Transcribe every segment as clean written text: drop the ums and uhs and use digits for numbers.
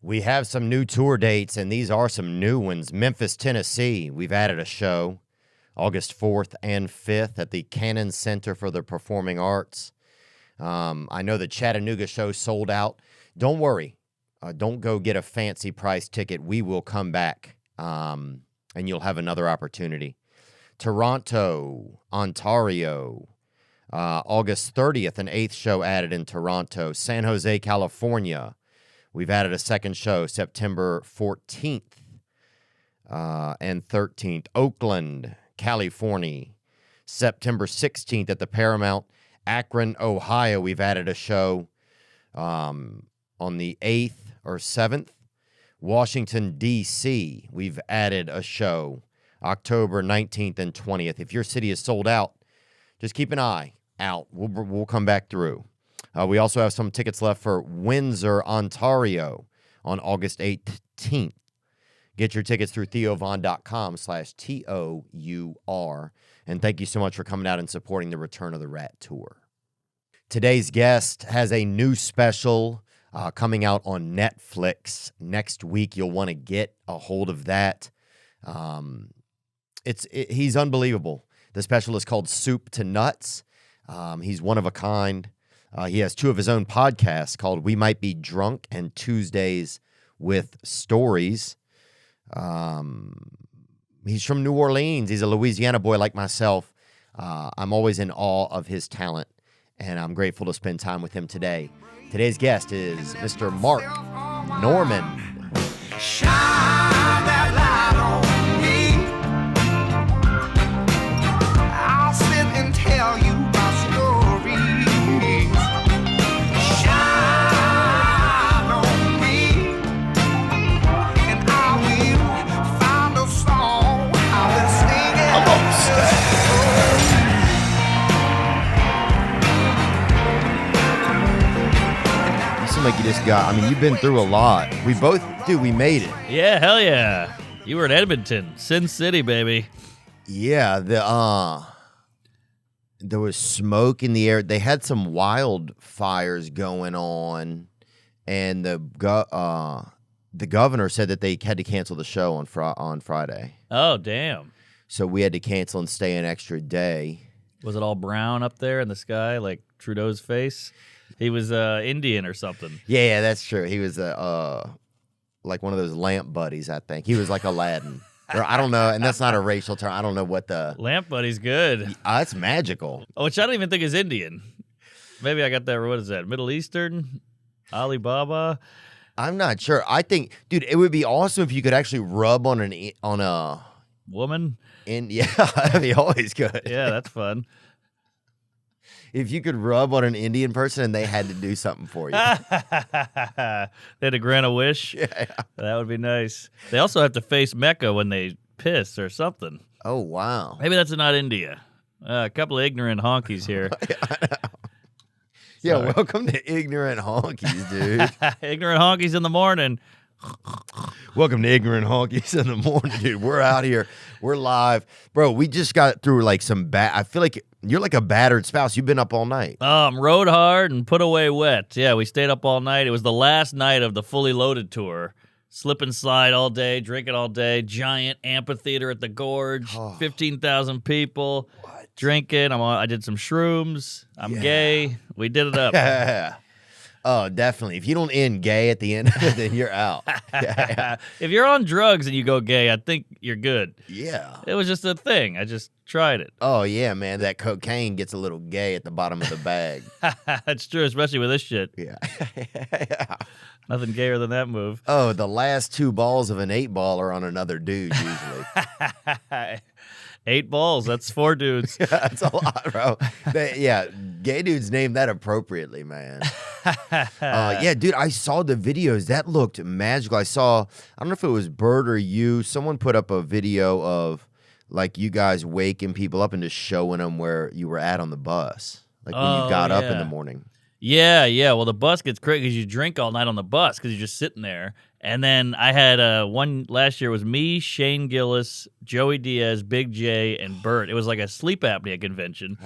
We have some new tour dates, and these are some new ones. Memphis, Tennessee, we've added a show August 4th and 5th at the Cannon Center for the Performing Arts. I know the Chattanooga show sold out. Don't worry. Don't go get a fancy price ticket. We will come back, and you'll have another opportunity. Toronto, Ontario, August 30th, an 8th show added in Toronto. San Jose, California, we've added a second show, September 14th and 13th. Oakland, California, September 16th at the Paramount. Akron, Ohio, we've added a show on the 8th or 7th. Washington, D.C., we've added a show October 19th and 20th. If your city is sold out, just keep an eye out. We'll come back through. We also have some tickets left for Windsor, Ontario on August 18th. Get your tickets through theovon.com/TOUR. And thank you so much for coming out and supporting the Return of the Rat Tour. Today's guest has a new special coming out on Netflix next week. You'll want to get a hold of that. He's unbelievable. The special is called Soup to Nuts. He's one of a kind. He has two of his own podcasts called We Might Be Drunk and Tuesdays with Stories. He's from New Orleans. He's a Louisiana boy like myself. I'm always in awe of his talent, and I'm grateful to spend time with him today. Today's guest is Mr. Mark Norman. Shine that light on me. I'll sit and tell you my stories. Shine on me, and I will find a song I will sing it. You seem like you just you've been through a lot. We made it. Yeah, hell yeah. You were in Edmonton, Sin City, baby. Yeah, there was smoke in the air. They had some wildfires going on, and the governor said that they had to cancel the show on Friday. Oh, damn. So we had to cancel and stay an extra day. Was it all brown up there in the sky, like Trudeau's face? He was Indian or something. Yeah, that's true. He was like one of those lamp buddies, I think. He was like Aladdin. Or I don't know, and that's not a racial term. I don't know what the... Lamp buddy's good. It's magical. Which I don't even think is Indian. Maybe I got that, what is that, Middle Eastern? Alibaba? I'm not sure. I think, dude, it would be awesome if you could actually rub on a... Woman? Yeah, that'd be always good. Yeah, that's fun. If you could rub on an Indian person and they had to do something for you. They had to grant a wish? Yeah. That would be nice. They also have to face Mecca when they piss or something. Oh, wow. Maybe that's not India. A couple of ignorant honkies here. Yeah, welcome to Ignorant Honkies, dude. Ignorant honkies in the morning. Welcome to Ignorant Honkies in the morning, dude. We're out here. We're live. Bro, we just got through like some I feel like you're like a battered spouse. You've been up all night. Rode hard and put away wet. Yeah, we stayed up all night. It was the last night of the Fully Loaded tour. Slip and slide all day, drinking all day. Giant amphitheater at the Gorge. 15,000 people. What? Drinking. I did some shrooms. I'm gay. We did it up. Yeah. Oh, definitely. If you don't end gay at the end of it, then you're out. Yeah. If you're on drugs and you go gay, I think you're good. Yeah. It was just a thing. I just tried it. Oh, yeah, man. That cocaine gets a little gay at the bottom of the bag. That's true, especially with this shit. Yeah. Yeah. Nothing gayer than that move. Oh, the last 2 balls of an 8-ball are on another dude, usually. 8 balls. That's 4 dudes. Yeah, that's a lot, bro. Gay dudes named that appropriately, man. Yeah, dude, I saw the videos. That looked magical. I don't know if it was Bird or you. Someone put up a video of, like, you guys waking people up and just showing them where you were at on the bus. Like, when you got up in the morning. Yeah, yeah. Well, the bus gets crazy because you drink all night on the bus because you're just sitting there. And then I had one last year was me, Shane Gillis, Joey Diaz, Big J, and Bert. It was like a sleep apnea convention.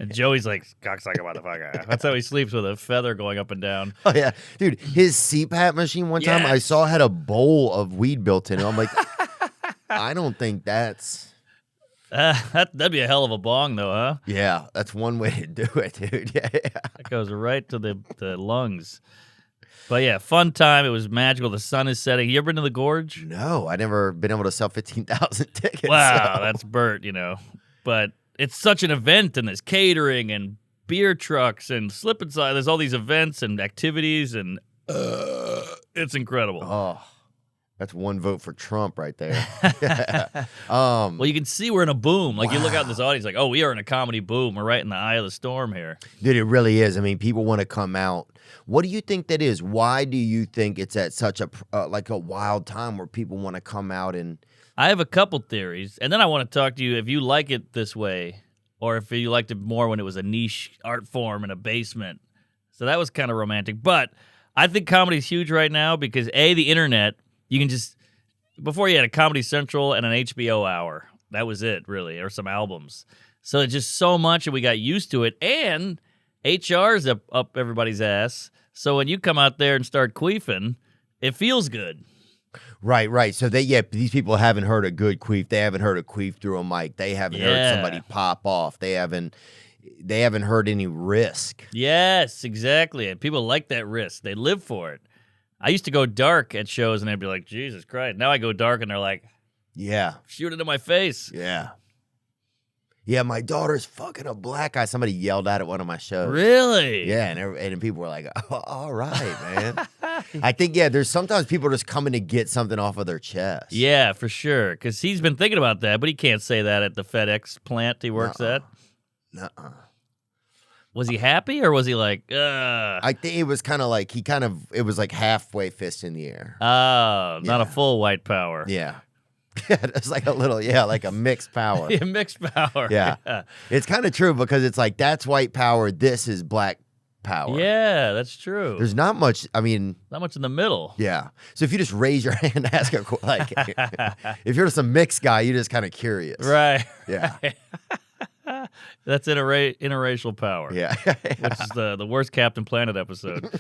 And Joey's like, cocksucker motherfucker. That's how he sleeps, with a feather going up and down. Oh, yeah. Dude, his CPAP machine one time I saw had a bowl of weed built in it. I'm like, I don't think that's... That'd be a hell of a bong, though, huh? Yeah, that's one way to do it, dude. Yeah. That goes right to the lungs. But yeah, fun time. It was magical. The sun is setting. You ever been to the Gorge? No, I never been able to sell 15,000 tickets. Wow, so. that's Bert, But it's such an event, and there's catering and beer trucks and slip and slide. There's all these events and activities, and it's incredible. Oh, that's one vote for Trump right there. Well, you can see we're in a boom. Like, you look out in this audience, like, oh, we are in a comedy boom. We're right in the eye of the storm here. Dude, it really is. I mean, people want to come out. What do you think that is? Why do you think it's at such a like a wild time where people want to come out and... I have a couple theories, and then I want to talk to you if you like it this way, or if you liked it more when it was a niche art form in a basement. So that was kind of romantic. But I think comedy's huge right now because, A, the internet, you can just... Before you had a Comedy Central and an HBO hour. That was it, really, or some albums. So it's just so much, and we got used to it. And HR's up everybody's ass. So when you come out there and start queefing, it feels good. Right. So these people haven't heard a good queef. They haven't heard a queef through a mic. They haven't heard somebody pop off. They haven't heard any risk. Yes, exactly. And people like that risk. They live for it. I used to go dark at shows, and they'd be like, Jesus Christ. Now I go dark, and they're like, yeah, shoot it in my face. Yeah. Yeah, my daughter's fucking a black guy. Somebody yelled at one of my shows. Really? Yeah, and people were like, oh, all right, man. I think, there's sometimes people just coming to get something off of their chest. Yeah, for sure. Because he's been thinking about that, but he can't say that at the FedEx plant he works at. Nuh-uh. Was he happy, or was he like, ugh? I think it was kind of like, it was like halfway fist in the air. Oh, not a full white power. Yeah. It's like a little, like a mixed power. Yeah, mixed power. Yeah. It's kind of true because it's like, that's white power, this is black power. Yeah, that's true. There's not much, not much in the middle. Yeah. So if you just raise your hand and ask like, if you're just a mixed guy, you're just kind of curious. Right. Yeah. That's interracial power. Yeah. Which is the worst Captain Planet episode.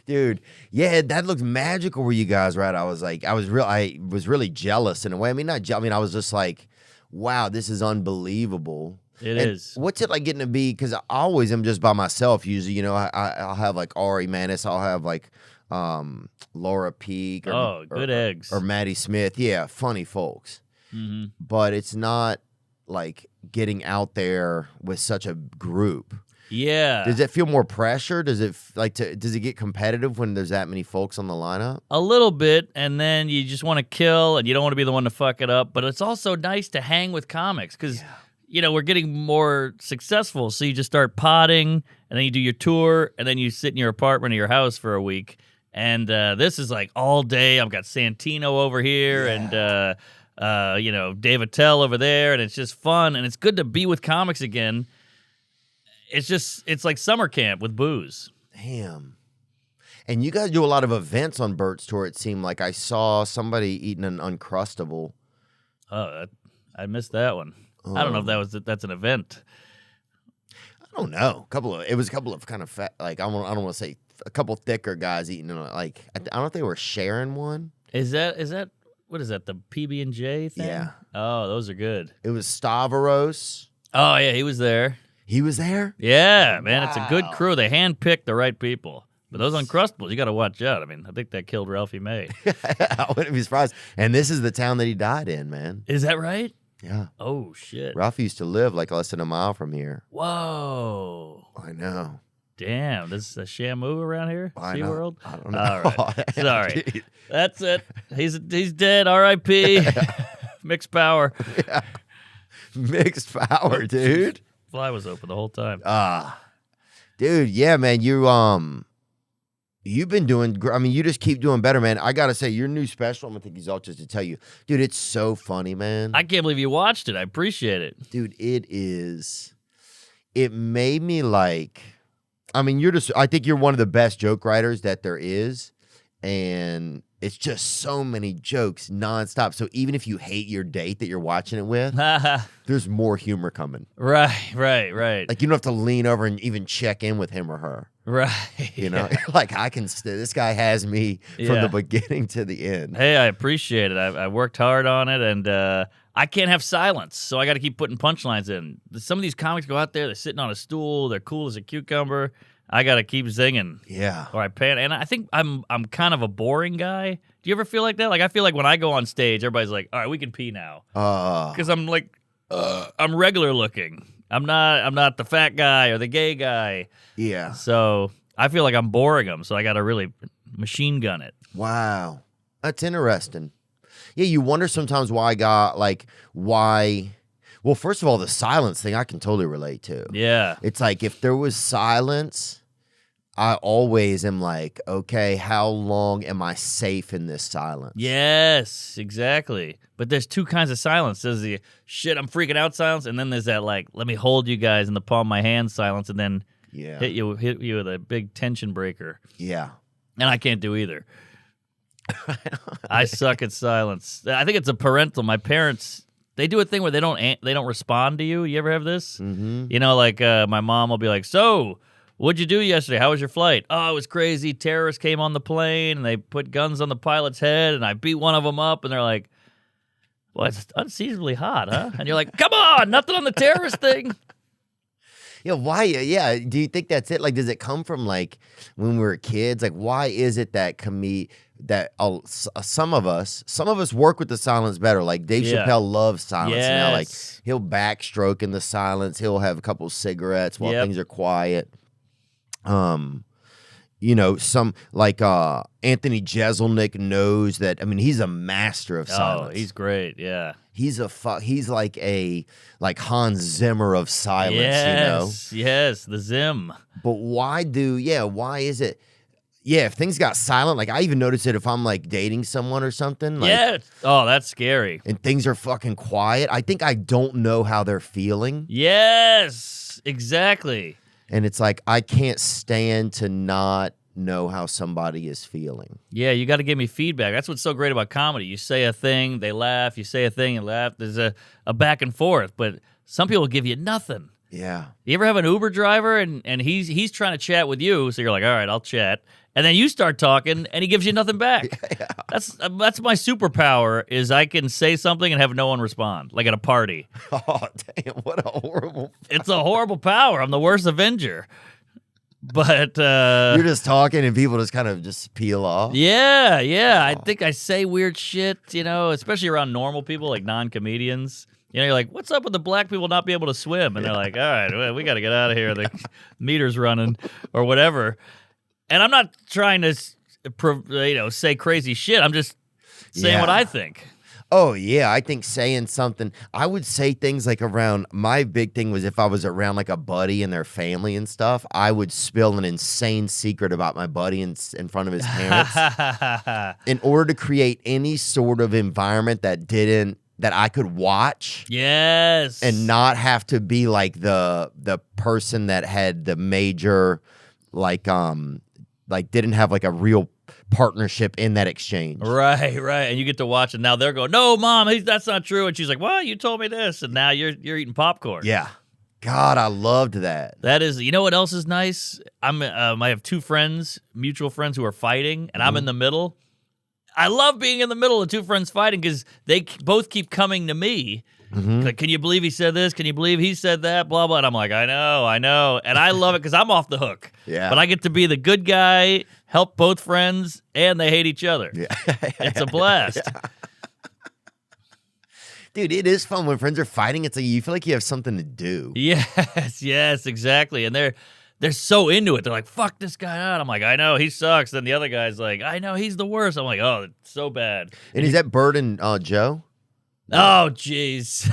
Dude, that looked magical where you guys were at. I was really jealous in a way. I mean, I was just like, wow, this is unbelievable. It is. What's it like getting to be, because I always am just by myself usually, I'll have like Ari Manis, I'll have like Laura Peak. Or good eggs. Or Maddie Smith. Yeah, funny folks. Mm-hmm. But it's not like getting out there with such a group. Yeah. Does it feel more pressure? Does it does it get competitive when there's that many folks on the lineup? A little bit, and then you just want to kill, and you don't want to be the one to fuck it up. But it's also nice to hang with comics because, we're getting more successful. So you just start potting, and then you do your tour, and then you sit in your apartment or your house for a week. And this is like all day. I've got Santino over here, and Dave Attell over there, and it's just fun, and it's good to be with comics again. It's like summer camp with booze. Damn. And you guys do a lot of events on Bert's tour, it seemed like. I saw somebody eating an Uncrustable. Oh, I missed that one. I don't know if that's an event. I don't know. It was a couple of kind of fat, like, I don't want to say a couple thicker guys eating, like, I don't know if they were sharing one. Is that what is that, the PB&J thing? Yeah. Oh, those are good. It was Stavros. Oh, yeah, he was there. He was there? Yeah, man, It's a good crew. They handpicked the right people. But those Uncrustables, you got to watch out. I mean, I think that killed Ralphie May. I wouldn't be surprised. And this is the town that he died in, man. Is that right? Yeah. Oh, shit. Ralphie used to live like less than a mile from here. Whoa. I know. Damn, this is a Shamu around here? SeaWorld? I don't know. All right. Sorry. That's it. He's dead. R.I.P. Mixed power. Yeah. Mixed power, dude. Fly was open the whole time. Dude, yeah, man, you've been doing, I mean, you just keep doing better, man. I gotta say, your new special, I'm gonna take these all just to tell you, dude, it's so funny, man. I can't believe you watched it. I appreciate it. Dude, it is it made me like, I mean, I think you're one of the best joke writers that there is. And it's just so many jokes nonstop. So even if you hate your date that you're watching it with, there's more humor coming. Right. Like you don't have to lean over and even check in with him or her. Right. You know, like this guy has me from the beginning to the end. Hey, I appreciate it. I worked hard on it, and I can't have silence, so I got to keep putting punchlines in. Some of these comics go out there, they're sitting on a stool, they're cool as a cucumber. I got to keep zinging. Yeah. Or I pan. And I think I'm kind of a boring guy. Do you ever feel like that? Like, I feel like when I go on stage, everybody's like, all right, we can pee now. Because I'm like, I'm regular looking. I'm not the fat guy or the gay guy. Yeah. So I feel like I'm boring them, so I got to really machine gun it. Wow. That's interesting. Yeah, you wonder sometimes why. Well, first of all, the silence thing I can totally relate to. Yeah. It's like if there was silence, I always am like, okay, how long am I safe in this silence? Yes, exactly. But there's two kinds of silence. There's the shit, I'm freaking out silence, and then there's that like, let me hold you guys in the palm of my hand silence, and then hit you with a big tension breaker. Yeah. And I can't do either. I suck at silence. I think it's a parental. My parents, they do a thing where they don't respond to you. You ever have this? Mm-hmm. You know, like my mom will be like, so, what'd you do yesterday? How was your flight? Oh, it was crazy. Terrorists came on the plane, and they put guns on the pilot's head, and I beat one of them up, and they're like, well, it's unseasonably hot, huh? And you're like, come on, nothing on the terrorist thing. Yeah, why? Yeah, do you think that's it? Like, does it come from like when we were kids? Like, why is it that some of us work with the silence better? Like Dave Chappelle loves silence. Yes. Now, like he'll backstroke in the silence. He'll have a couple cigarettes while things are quiet. You know, some like Anthony Jeselnik knows that. I mean, he's a master of silence. Oh, he's great. Yeah. He's like Hans Zimmer of silence, yes, you know? Yes, the Zim. But why is it? Yeah, if things got silent, like I even notice it if I'm like dating someone or something. Like, yeah. Oh, that's scary. And things are fucking quiet. I think I don't know how they're feeling. Yes, exactly. And it's like, I can't stand to not know how somebody is feeling. Yeah, you got to give me feedback. That's what's so great about comedy. You say a thing, they laugh. You say a thing, and laugh. There's a back and forth, but some people give you nothing. Yeah. You ever have an Uber driver and he's trying to chat with you, so you're like, all right, I'll chat. And then you start talking, and he gives you nothing back. Yeah. That's my superpower, is I can say something and have no one respond, like at a party. Oh, damn, what a horrible... It's a horrible power. I'm the worst Avenger. But you're just talking and people just kind of just peel off. Yeah. Oh. I think I say weird shit, you know, especially around normal people like non-comedians. You know, you're like, what's up with the black people not being able to swim? And they're like, all right, we got to get out of here. The meter's running or whatever. And I'm not trying to, say crazy shit. I'm just saying what I think. Oh, yeah. I think saying something, I would say things like around, my big thing was if I was around like a buddy and their family and stuff, I would spill an insane secret about my buddy in front of his parents in order to create any sort of environment that I could watch. Yes. And not have to be like the person that had the major, like didn't have like a real partnership in that exchange. Right. And you get to watch it. Now they're going, no, Mom, that's not true. And she's like, well, you told me this. And now you're eating popcorn. Yeah. God, I loved that. That is, you know what else is nice? I have two friends, mutual friends who are fighting, and I'm in the middle. I love being in the middle of two friends fighting because they both keep coming to me. Mm-hmm. Like, can you believe he said this? Can you believe he said that? Blah, blah. And I'm like, I know. And I love it because I'm off the hook. Yeah. But I get to be the good guy, help both friends, and they hate each other. Yeah. It's a blast. Yeah. Dude, it is fun when friends are fighting. It's like you feel like you have something to do. Yes, exactly. And they're so into it. They're like, fuck this guy out. I'm like, I know, he sucks. Then the other guy's like, I know, he's the worst. I'm like, oh, it's so bad. And is that Bird and Joe? Oh, jeez.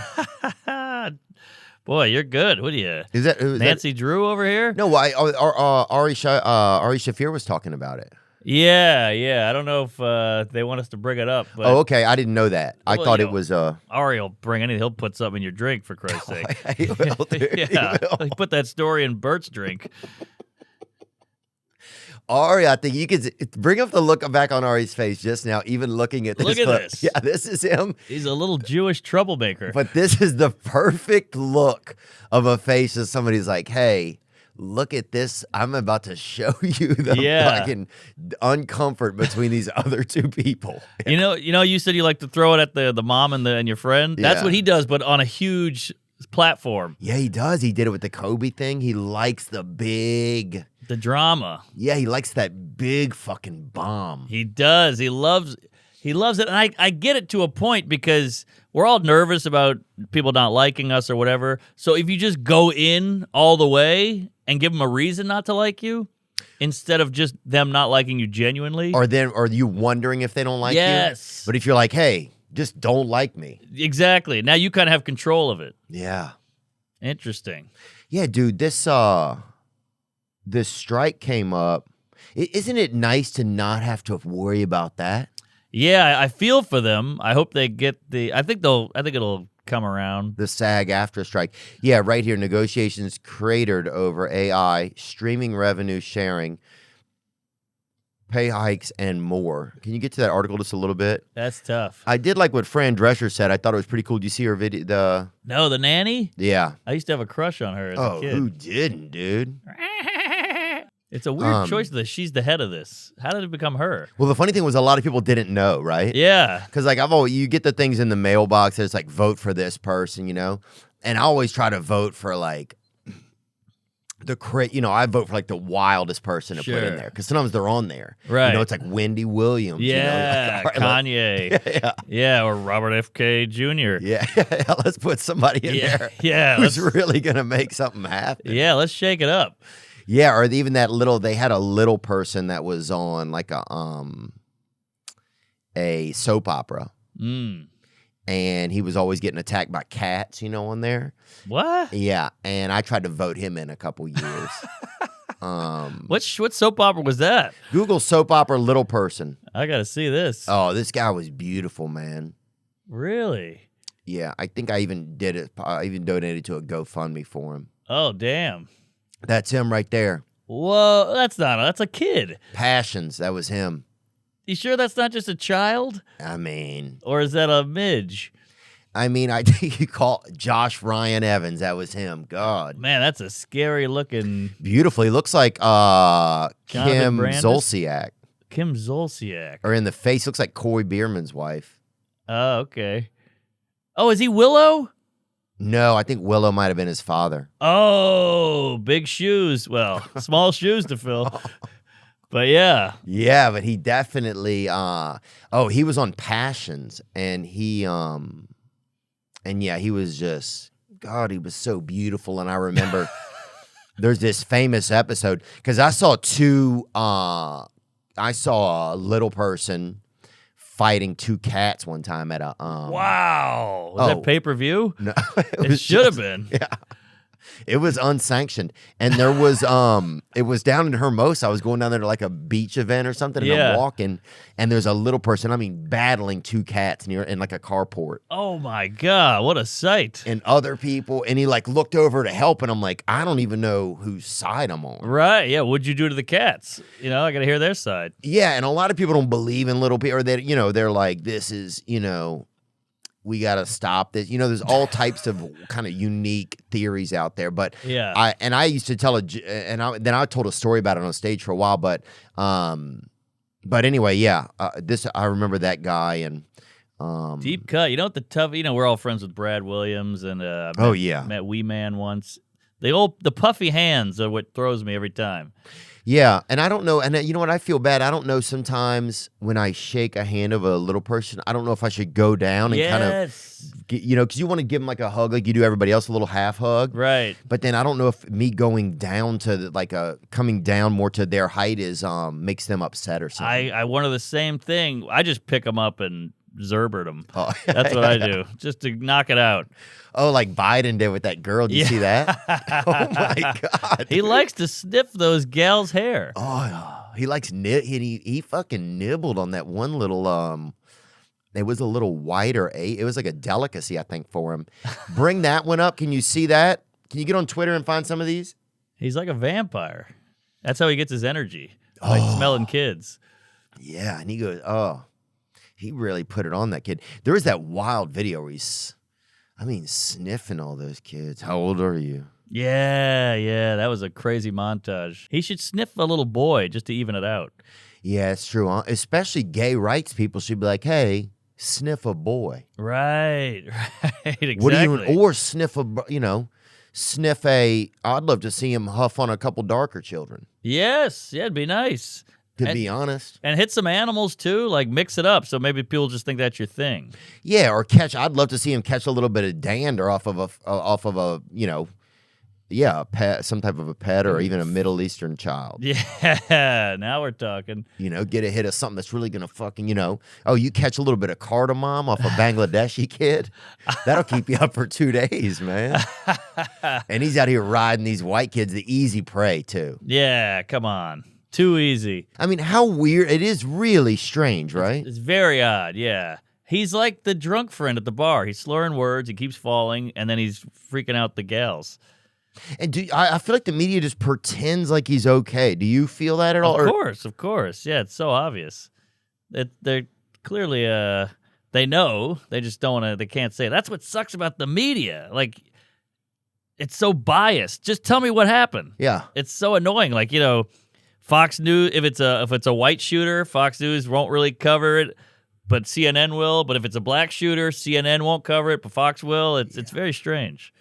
Boy, you're good. What are you? Is that Nancy Drew over here? No, Ari Shafir was talking about it. Yeah. I don't know if they want us to bring it up, but Oh, okay. I didn't know that. I Well, thought you it know, was Ari will bring anything. He'll put something in your drink, for Christ's sake. he will, dude. He Yeah, will. he put that story in Bert's drink. Ari, I think you could bring up the look back on Ari's face just now, even looking at this. Look at clip. this. Yeah, this is him. He's a little Jewish troublemaker. But this is the perfect look of a face of somebody's like, hey, look at this. I'm about to show you the fucking uncomfort between these other two people. You know, you said you like to throw it at the mom and your friend. That's Yeah. what he does, but on a huge platform. Yeah, he does. He did it with the Kobe thing. He likes the big. The drama. Yeah, he likes that big fucking bomb. He does. He loves it. And I get it to a point because we're all nervous about people not liking us or whatever. So if you just go in all the way and give them a reason not to like you, instead of just them not liking you genuinely. Or you wondering if they don't like you? Yes. But if you're like, hey, just don't like me. Exactly. Now you kind of have control of it. Yeah. Interesting. Yeah, dude, this strike came up. Isn't it nice to not have to worry about that? Yeah, I feel for them. I hope they get I think it'll come around. The SAG-AFTRA strike. Yeah, right here. Negotiations cratered over AI, streaming revenue sharing, pay hikes, and more. Can you get to that article just a little bit? That's tough. I did like what Fran Drescher said. I thought it was pretty cool. Did you see her video? No, the nanny? Yeah. I used to have a crush on her as a kid. Who didn't, dude? It's a weird choice that she's the head of this. How did it become her? Well, the funny thing was a lot of people didn't know, right? Yeah. Because like you get the things in the mailbox that it's like vote for this person, and I always try to vote for like I vote for like the wildest person to put in there because sometimes they're on there, right? It's like Wendy Williams, yeah, like, Kanye, yeah, or Robert F.K. Jr. Yeah, let's put somebody in there, who's really gonna make something happen. Yeah, let's shake it up. Yeah, or even they had a little person that was on like a soap opera. And he was always getting attacked by cats, on there. What? Yeah, and I tried to vote him in a couple years. What soap opera was that? Google soap opera little person. I gotta see this. Oh, this guy was beautiful, man. Really? Yeah, I think I even did it. I even donated to a GoFundMe for him. Oh, damn. That's him right there. Whoa, that's a kid. Passions, that was him. You sure that's not just a child? I mean. Or is that a midge? I mean, I think you call Josh Ryan Evans. That was him. God. Man, that's a scary looking. Beautiful. He looks like Kim Brandis? Zolciak. Kim Zolciak. Or in the face, looks like Corey Bierman's wife. Oh, okay. Oh, is he Willow? No, I think Willow might have been his father. Oh, big shoes. Well, small shoes to fill. But yeah. Yeah, but he definitely he was on Passions and he he was just he was so beautiful. And I remember there's this famous episode because I saw a little person fighting two cats one time at a wow. Was that pay-per-view? No, it should have been. Yeah. It was unsanctioned. And there was it was down in Hermosa. I was going down there to like a beach event or something, and I'm walking, and there's a little person, battling two cats in like a carport. Oh my God, what a sight. And other people, and he like looked over to help, and I'm like, I don't even know whose side I'm on. Right, yeah, what'd you do to the cats? I gotta hear their side. Yeah, and a lot of people don't believe in little people, or they're like, this is, we got to stop this. There's all types of kind of unique theories out there. But yeah, I used to tell then I told a story about it on stage for a while. But anyway, yeah, I remember that guy and deep cut. The tough. We're all friends with Brad Williams and met Wee Man once. The puffy hands are what throws me every time. Yeah, and I don't know, and you know what, I feel bad. I don't know sometimes when I shake a hand of a little person, I don't know if I should go down and kind of, because you want to give them like a hug like you do everybody else, a little half hug. Right. But then I don't know if me going down to coming down more to their height makes them upset or something. I wanted the same thing. I just pick them up and Zerbert them. Oh. That's what I do, just to knock it out. Oh, like Biden did with that girl. Did you see that? Oh, my God. He likes to sniff those gals' hair. Oh, He likes he fucking nibbled on that one little it was a little white it was like a delicacy, I think, for him. Bring that one up. Can you see that? Can you get on Twitter and find some of these? He's like a vampire. That's how he gets his energy. Like smelling kids. Yeah, and he goes, he really put it on that kid. There was that wild video where he's, sniffing all those kids. How old are you? Yeah, that was a crazy montage. He should sniff a little boy just to even it out. Yeah, it's true. Especially gay rights people should be like, hey, sniff a boy. Right, exactly. What do you, or sniff sniff a, I'd love to see him huff on a couple darker children. Yes, yeah, it'd be nice. To be honest. And hit some animals too, like mix it up so maybe people just think that's your thing. Yeah, or I'd love to see him catch a little bit of dander off of a a pet, some type of a pet or even a Middle Eastern child. Yeah, now we're talking. Get a hit of something that's really going to fucking, you catch a little bit of cardamom off a Bangladeshi kid. That'll keep you up for 2 days, man. And he's out here riding these white kids, the easy prey too. Yeah, come on. Too easy. How weird. It is really strange, right? It's very odd, yeah. He's like the drunk friend at the bar. He's slurring words, he keeps falling, and then he's freaking out the gals. And I feel like the media just pretends like he's okay. Do you feel that at all? Of course. Yeah, it's so obvious. They're clearly, they know. They just don't want to, they can't say it. That's what sucks about the media. Like, it's so biased. Just tell me what happened. Yeah. It's so annoying. Like, Fox News, if it's a white shooter, Fox News won't really cover it, but CNN will. But if it's a black shooter, CNN won't cover it, but Fox will. It's very strange.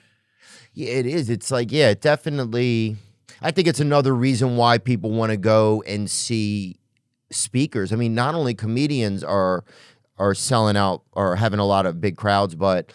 Yeah, it is. It's like, yeah, definitely. I think it's another reason why people want to go and see speakers. Not only comedians are selling out or having a lot of big crowds, but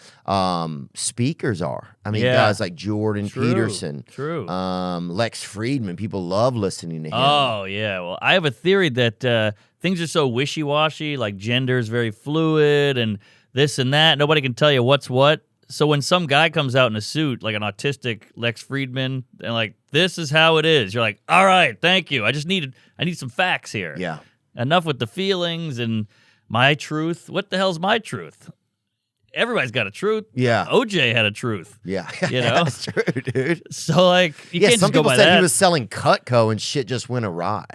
speakers are. Guys like Jordan Peterson, Lex Friedman. People love listening to him. Oh, yeah. Well, I have a theory that things are so wishy-washy, like gender is very fluid and this and that. Nobody can tell you what's what. So when some guy comes out in a suit, like an autistic Lex Friedman, and like, this is how it is, you're like, all right, thank you. I need some facts here. Yeah. Enough with the feelings and my truth. What the hell's my truth? Everybody's got a truth. Yeah. OJ had a truth. Yeah. That's true, dude. So, like, you can't some just go people by said that. he was selling Cutco and shit just went awry.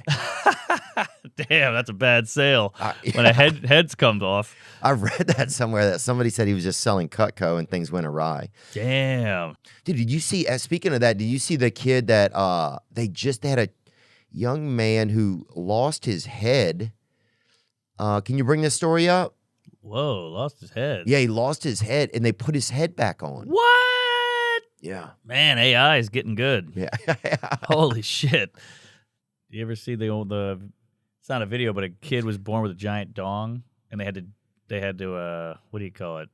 Damn, that's a bad sale when a heads comes off. I read that somewhere that somebody said he was just selling Cutco and things went awry. Damn. Dude, did you see, speaking of that, did you see the kid that they had a young man who lost his head? Can you bring this story up? Whoa, lost his head. Yeah, he lost his head and they put his head back on. What? Yeah. Man, AI is getting good. Yeah. Holy shit. Do you ever see it's not a video, but a kid was born with a giant dong and they had to what do you call it?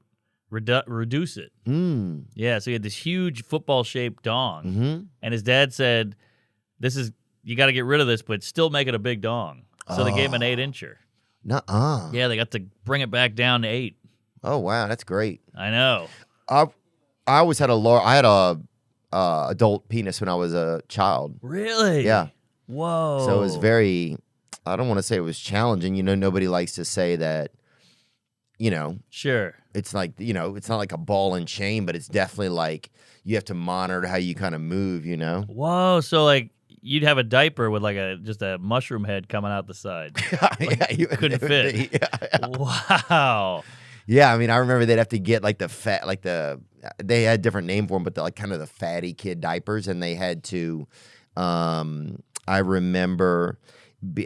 Reduce it. Mm. Yeah, so he had this huge football-shaped dong. Mm-hmm. And his dad said, you got to get rid of this, but still make it a big dong. So they gave him an 8-incher. Nuh-uh. Yeah, they got to bring it back down to 8. Oh, wow, that's great. I know. I always had a adult penis when I was a child. Really? Yeah. Whoa. So it was very, I don't want to say it was challenging. Nobody likes to say that, Sure. it's like, it's not like a ball and chain, but it's definitely like you have to monitor how you kind of move, Whoa, so like you'd have a diaper with like just a mushroom head coming out the side. Yeah, you couldn't fit. Yeah. Wow. Yeah, I remember they'd have to get like the fat, they had a different name for them, but kind of the fatty kid diapers, and they had to, I remember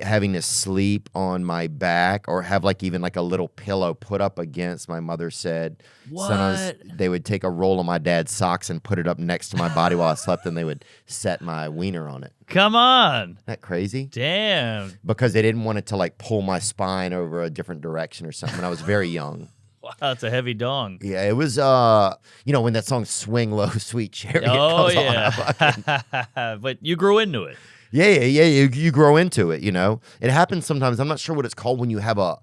having to sleep on my back or have even a little pillow put up against, my mother said. What? Sometimes they would take a roll of my dad's socks and put it up next to my body while I slept, and they would set my wiener on it. Come on. Isn't that crazy? Damn. Because they didn't want it to pull my spine over a different direction or something. I was very young. Wow, that's a heavy dong. Yeah, it was, when that song Swing Low, Sweet Chariot comes on. But you grew into it. Yeah, you grow into it, It happens sometimes. I'm not sure what it's called when you have a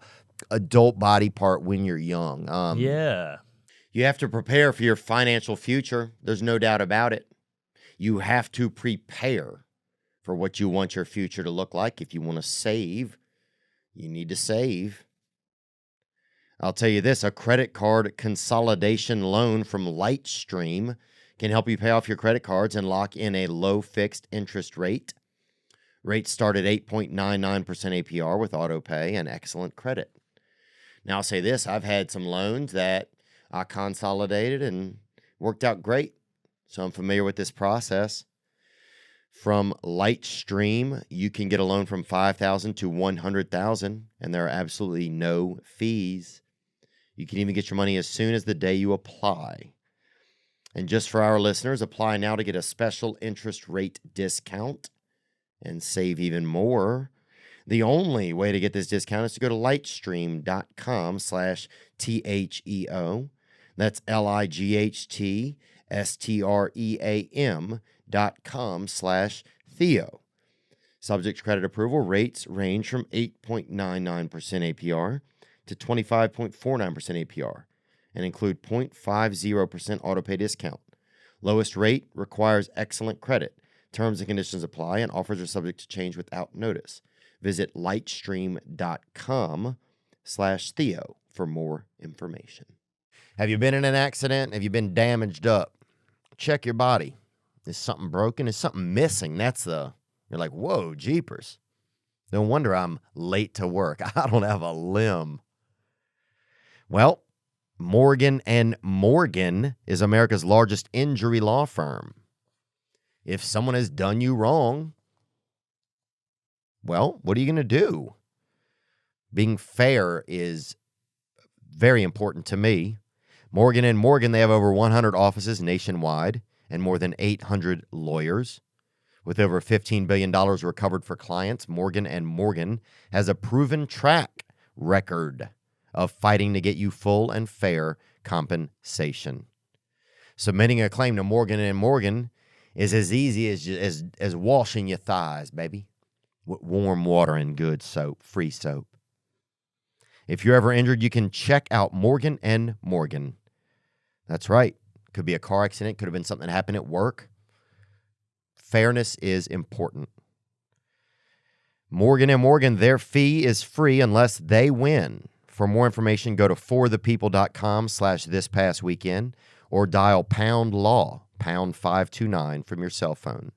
adult body part when you're young. Yeah. You have to prepare for your financial future. There's no doubt about it. You have to prepare for what you want your future to look like. If you want to save, you need to save. I'll tell you this, a credit card consolidation loan from Lightstream can help you pay off your credit cards and lock in a low fixed interest rate. Rates start at 8.99% APR with auto pay and excellent credit. Now, I'll say this, I've had some loans that I consolidated and worked out great. So I'm familiar with this process. From Lightstream, you can get a loan from $5,000 to $100,000, and there are absolutely no fees. You can even get your money as soon as the day you apply. And just for our listeners, apply now to get a special interest rate discount and save even more. The only way to get this discount is to go to lightstream.com/THEO. That's lightstream.com/Theo. Subject to credit approval, rates range from 8.99% APR to 25.49% APR and include 0.50% autopay discount. Lowest rate requires excellent credit. Terms and conditions apply, and offers are subject to change without notice. Visit lightstream.com/Theo for more information. Have you been in an accident? Have you been damaged up? Check your body. Is something broken? Is something missing? You're like, whoa, jeepers. No wonder I'm late to work. I don't have a limb. Well, Morgan & Morgan is America's largest injury law firm. If someone has done you wrong, well, what are you going to do? Being fair is very important to me. Morgan & Morgan, they have over 100 offices nationwide and more than 800 lawyers. With over $15 billion recovered for clients, Morgan & Morgan has a proven track record of fighting to get you full and fair compensation. Submitting a claim to Morgan & Morgan is as easy as washing your thighs, baby, with warm water and good soap, free soap. If you're ever injured, you can check out Morgan & Morgan. That's right. Could be a car accident. Could have been something that happened at work. Fairness is important. Morgan & Morgan, their fee is free unless they win. For more information, go to forthepeople.com/thispastweekend or dial #law, #529 from your cell phone.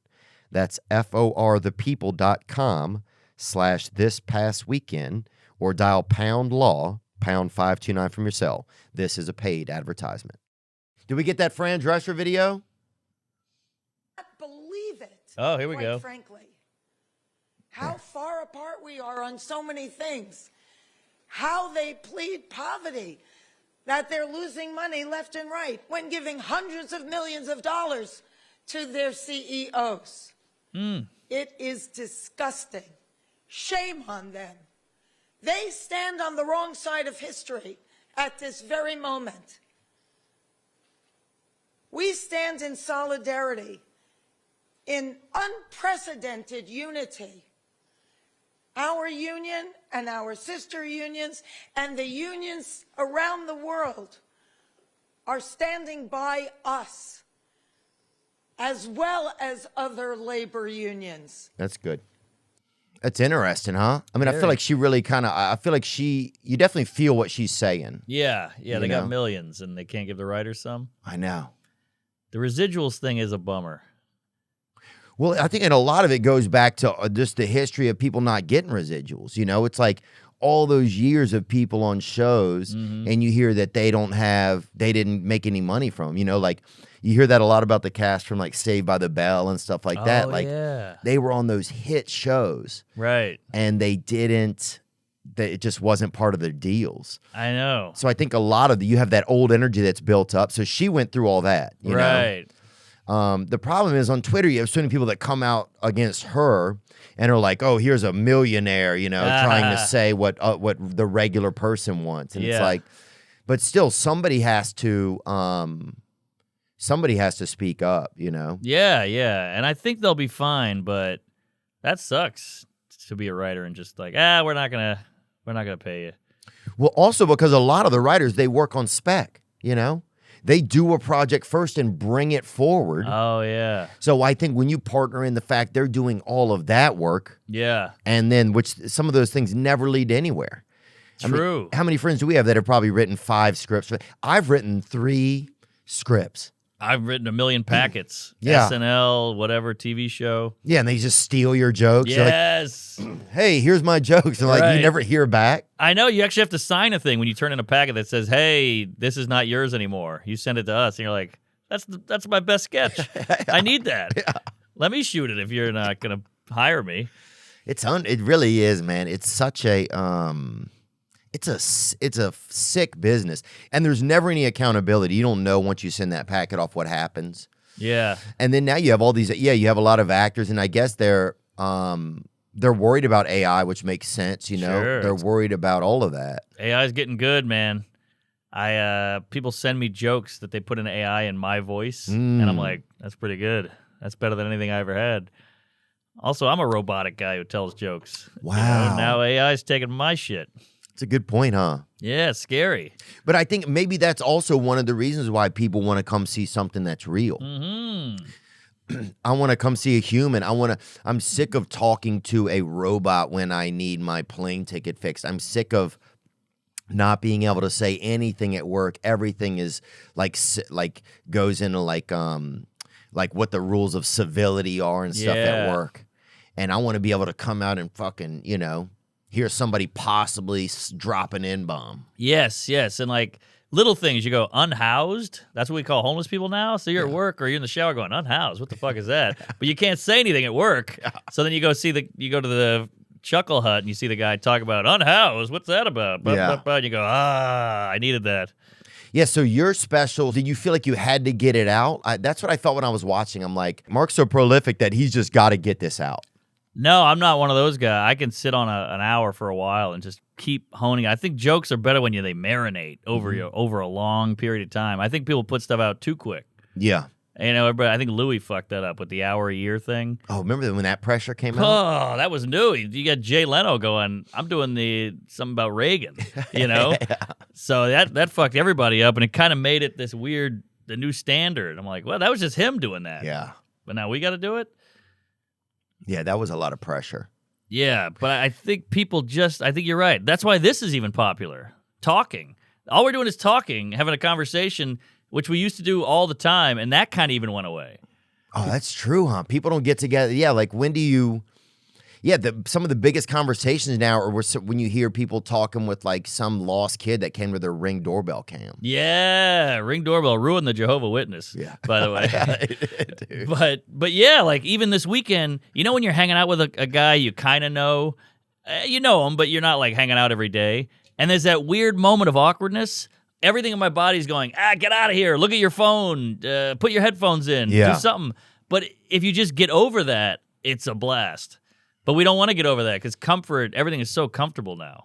That's forthepeople.com/thispastweekend or dial #law, #529 from your cell. This is a paid advertisement. Did we get that Fran Drescher video? I can't believe it. Oh, here we quite go. Frankly, how far apart we are on so many things. How they plead poverty, that they're losing money left and right when giving hundreds of millions of dollars to their CEOs. It is disgusting. Shame on them. They stand on the wrong side of history at this very moment. We stand in solidarity, in unprecedented unity. Our union and our sister unions and the unions around the world are standing by us, as well as other labor unions. That's good. That's interesting, huh? I mean, I Very. feel like she really you definitely feel what she's saying. Yeah, they know? got millions, and they can't give the writers some. I know. The residuals thing is a bummer. Well, I think, and a lot of it goes back to just the history of people not getting residuals. You know, it's like all those years of people on shows, and you hear that they didn't make any money from them. You know, like you hear that a lot about the cast from like Saved by the Bell and stuff like that. Like they were on those hit shows, Right. and it just wasn't part of their deals. I know. So I think a lot of you have that old energy that's built up. So she went through all that. You know? Right. The problem is on Twitter, you have so many people that come out against her and are like, "Oh, here's a millionaire," trying to say what the regular person wants, and it's like, but still, somebody has to speak up, Yeah, and I think they'll be fine, but that sucks to be a writer and just like, we're not gonna pay you. Well, also because a lot of the writers, they work on spec, they do a project first and bring it forward. Oh, yeah. So I think when you partner in the fact they're doing all of that work, Yeah. and then which some of those things never lead to anywhere. True. I mean, how many friends do we have that have probably written 5 scripts? I've written 3 scripts. I've written a million packets. Yeah. SNL, whatever, TV show. Yeah, and they just steal your jokes. You're like, Yes. hey, here's my jokes. And like, Right. you never hear back. I know. You actually have to sign a thing when you turn in a packet that says, hey, this is not yours anymore. You send it to us. And you're like, that's my best sketch. I need that. Yeah. Let me shoot it if you're not going to hire me. It really is, man. It's such a it's a sick business, and there's never any accountability. You don't know once you send that packet off what happens. Yeah. And then now you have all these. Yeah, you have a lot of actors, and I guess they're worried about AI, which makes sense. You know, Sure. they're worried about all of that. AI's getting good, man. People send me jokes that they put in AI in my voice, and I'm like, that's pretty good. That's better than anything I ever had. Also, I'm a robotic guy who tells jokes. Wow. Now AI's taking my shit. It's a good point, huh? Yeah, it's scary. But I think maybe that's also one of the reasons why people want to come see something that's real. Mm-hmm. I want to come see a human. I'm sick of talking to a robot when I need my plane ticket fixed. I'm sick of not being able to say anything at work. Everything is like goes into like what the rules of civility are and stuff at work. And I want to be able to come out and fucking, hear somebody possibly drop an N-bomb. Yes. And like little things, you go unhoused. That's what we call homeless people now. So you're at work or you're in the shower going unhoused. What the fuck is that? But you can't say anything at work. So then you go to the Chuckle Hut and you see the guy talk about unhoused. What's that about? And you go, I needed that. Yeah, so you're special. Did you feel like you had to get it out? That's what I felt when I was watching. I'm like, Mark's so prolific that he's just got to get this out. No, I'm not one of those guys. I can sit on an hour for a while and just keep honing. I think jokes are better when they marinate over over a long period of time. I think people put stuff out too quick. Yeah. Everybody, I think Louis fucked that up with the hour a year thing. Oh, remember when that pressure came out? Oh, that was new. You got Jay Leno going, I'm doing something about Reagan, Yeah. So that fucked everybody up, and it kind of made it this weird, the new standard. I'm like, well, that was just him doing that. Yeah. But now we got to do it? Yeah, that was a lot of pressure. Yeah, but I think I think you're right. That's why this is even popular. Talking. All we're doing is talking, having a conversation, which we used to do all the time, and that kind of even went away. Oh, that's true, huh? People don't get together. Yeah, like when do you... Yeah, some of the biggest conversations now are when you hear people talking with like some lost kid that came to their Ring doorbell cam. Yeah, Ring doorbell ruined the Jehovah's Witness, by the way. It did, dude. But yeah, like even this weekend, when you're hanging out with a guy you kind of know, you know him, but you're not like hanging out every day, and there's that weird moment of awkwardness. Everything in my body's going, get out of here, look at your phone, put your headphones in, do something. But if you just get over that, it's a blast. But we don't want to get over that because everything is so comfortable now.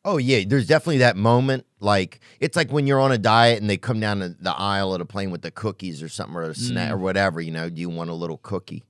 Oh, yeah. There's definitely that moment. Like, it's like when you're on a diet and they come down the aisle at a plane with the cookies or something or a snack or whatever, do you want a little cookie?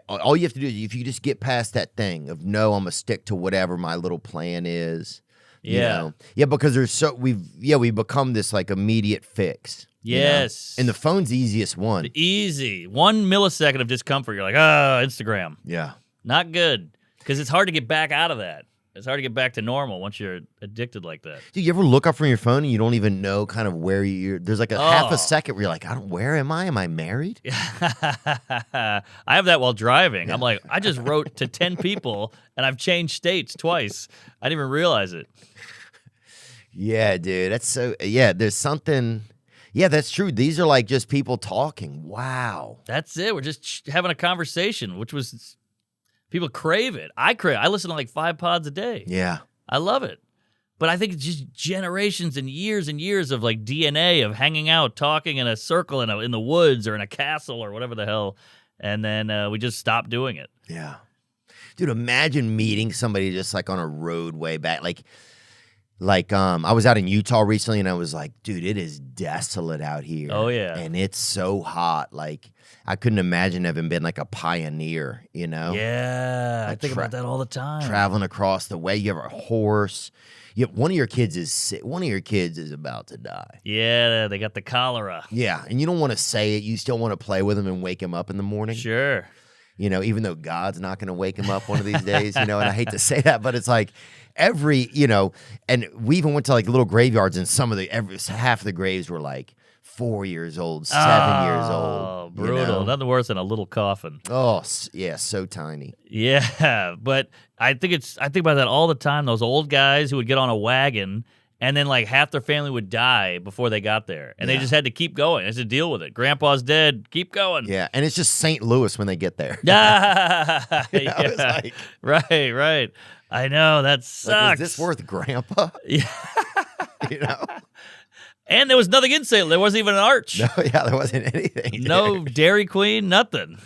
All you have to do is if you just get past that thing of, no, I'm going to stick to whatever my little plan is. Yeah. Yeah, because we've become this like immediate fix. Yes. And the phone's the easiest one. Easy. 1 millisecond of discomfort. You're like, Instagram. Yeah. Not good. Because it's hard to get back out of that. It's hard to get back to normal once you're addicted like that. Dude, you ever look up from your phone and you don't even know kind of where there's like a half a second where you're like, where am I? Am I married? I have that while driving. I'm like, I just wrote to 10 people and I've changed states twice. I didn't even realize it. Yeah, dude. That's so, there's something. Yeah, that's true. These are like just people talking. Wow. That's it. We're just having a conversation, which was, people crave it. I listen to like 5 pods a day. Yeah. I love it. But I think it's just generations and years of like DNA of hanging out, talking in a circle in the woods or in a castle or whatever the hell. And then we just stopped doing it. Yeah. Dude, imagine meeting somebody just like on a roadway back. Like Like, I was out in Utah recently, and I was like, dude, it is desolate out here. Oh, yeah. And it's so hot. Like, I couldn't imagine having been like a pioneer, you know? Yeah, I Like think about that all the time. Traveling across the way. You have a horse. One of your kids is sick. One of your kids is about to die. Yeah, they got the cholera. Yeah, and you don't want to say it. You still want to play with him and wake him up in the morning. Sure. You know, even though God's not going to wake him up one of these days, you know, and I hate to say that, but it's like every, you know, and we even went to like little graveyards, and half of the graves were like 4 years old, 7 years old. Oh, brutal. You know? Nothing worse than a little coffin. Oh, yeah, so tiny. Yeah, but I think about that all the time. Those old guys who would get on a wagon, and then like half their family would die before they got there, and they just had to keep going. They had to deal with it. Grandpa's dead. Keep going. Yeah, and it's just St. Louis when they get there. Yeah, You know, it's like, right. I know that sucks. like, is this worth Grandpa? Yeah. You know? And there was nothing in St. Louis. There wasn't even an arch. No, yeah, there wasn't anything. No Dairy Queen, nothing.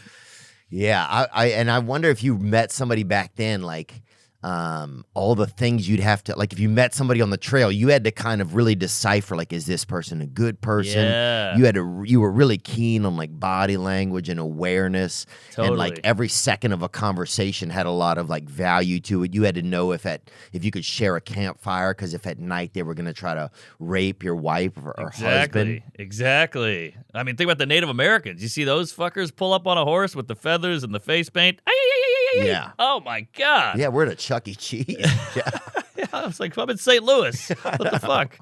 Yeah, I wonder if you met somebody back then, like, all the things you'd have to, like, if you met somebody on the trail, you had to kind of really decipher, like, is this person a good person? Yeah. You were really keen on like body language and awareness, and like Totally. every second of a conversation had a lot of like value to it. You had to know if you could share a campfire, because if at night they were going to try to rape your wife or husband. Exactly. I mean, think about the Native Americans. You see those fuckers pull up on a horse with the feathers and the face paint? Yeah. Oh, my God. Yeah, we're at a Chuck E. Cheese. Yeah. Yeah, I was like, I'm in St. Louis. What the fuck?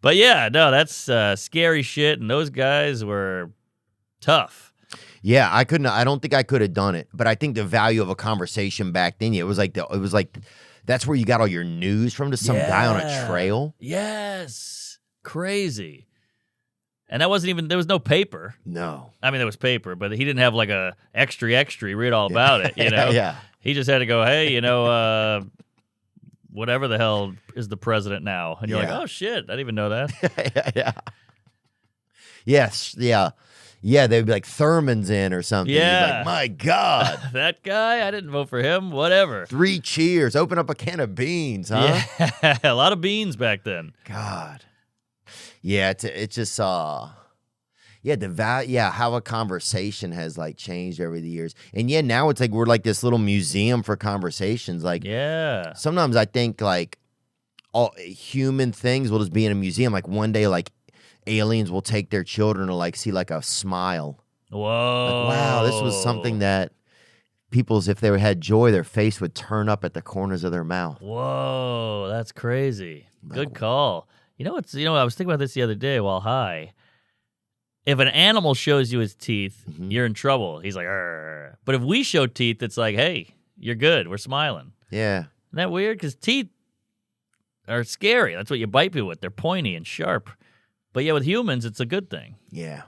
But yeah, no, that's scary shit, and those guys were tough. Yeah, I don't think I could have done it, but I think the value of a conversation back then, it was like that's where you got all your news from, to some guy on a trail. Yes. Crazy. And that wasn't even, there was no paper. No. I mean, there was paper, but he didn't have like a extra read all about it, you know? Yeah. He just had to go, hey, you know, whatever the hell is the president now. And you're like, oh, shit, I didn't even know that. Yeah. Yes, yeah. Yeah, they'd be like, Thurman's in or something. You'd be Yeah. like, my God. That guy, I didn't vote for him, whatever. 3 cheers. Open up a can of beans, huh? Yeah, a lot of beans back then. God. Yeah, it's just how a conversation has like changed over the years. And yeah, now it's like we're like this little museum for conversations. Like, Yeah. sometimes I think like all human things will just be in a museum. Like one day, like aliens will take their children to like see like a smile. Whoa. Like, wow, this was something that people's, if they had joy, their face would turn up at the corners of their mouth. Whoa, that's crazy. Good call. I was thinking about this the other day while high. If an animal shows you his teeth, you're in trouble. He's like, "Arr." But if we show teeth, it's like, hey, you're good. We're smiling. Yeah. Isn't that weird? Because teeth are scary. That's what you bite people with. They're pointy and sharp. But yeah, with humans, it's a good thing. Yeah.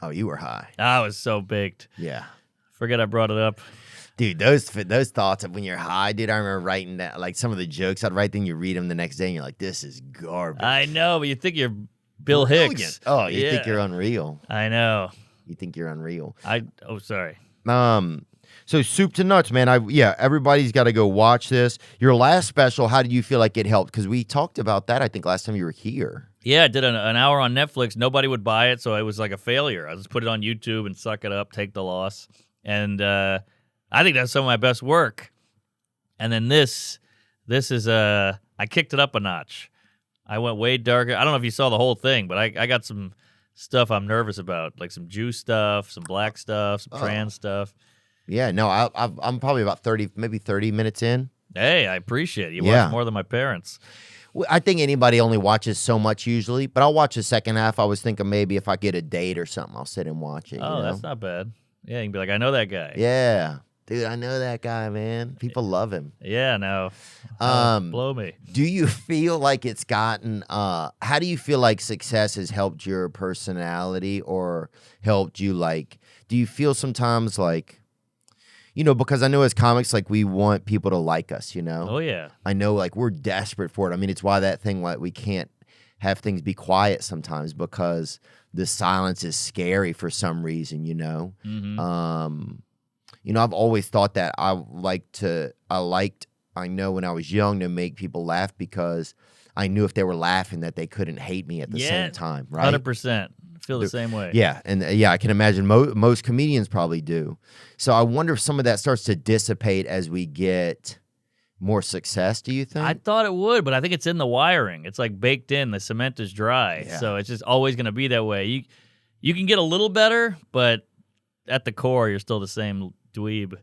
Oh, you were high. I was so baked. Yeah. Forget I brought it up. Dude, those thoughts of when you're high, dude, I remember writing that, like some of the jokes I'd write, then you read them the next day and you're like, this is garbage. I know, but you think you're Bill Hicks. Brilliant. Oh, you think Yeah. you're unreal. I know. You think you're unreal. Sorry. So Soup to Nuts, man. Everybody's got to go watch this. Your last special, how did you feel like it helped? Because we talked about that, I think, last time you were here. Yeah, I did an hour on Netflix. Nobody would buy it, so it was like a failure. I just put it on YouTube and suck it up, take the loss. And I think that's some of my best work. And then this is I kicked it up a notch. I went way darker. I don't know if you saw the whole thing, but I got some stuff I'm nervous about, like some Jew stuff, some black stuff, some trans stuff. Yeah, no, I'm probably about 30 minutes in. Hey, I appreciate it. You Yeah. watch more than my parents. I think anybody only watches so much usually, but I'll watch the second half. I was thinking maybe if I get a date or something, I'll sit and watch it. Oh, you know? that's not bad. Yeah, you can be like, I know that guy. Yeah. Dude, I know that guy, man. People love him. Yeah, no. Blow me. Do you feel like it's gotten how do you feel like success has helped your personality or helped you, like, do you feel sometimes like, you know, because I know as comics, like, we want people to like us, you know? Oh, yeah. I know, like, we're desperate for it. I mean, it's why that thing, like, we can't have things be quiet sometimes because the silence is scary for some reason, you know? Mm-hmm. You know, I've always thought that I know when I was young to make people laugh because I knew if they were laughing that they couldn't hate me at the same time, right? 100%. Feel the same way. Yeah, and I can imagine most comedians probably do. So I wonder if some of that starts to dissipate as we get more success, do you think? I thought it would, but I think it's in the wiring. It's like baked in. The cement is dry. Yeah. So it's just always going to be that way. You can get a little better, but at the core, you're still the same dweeb.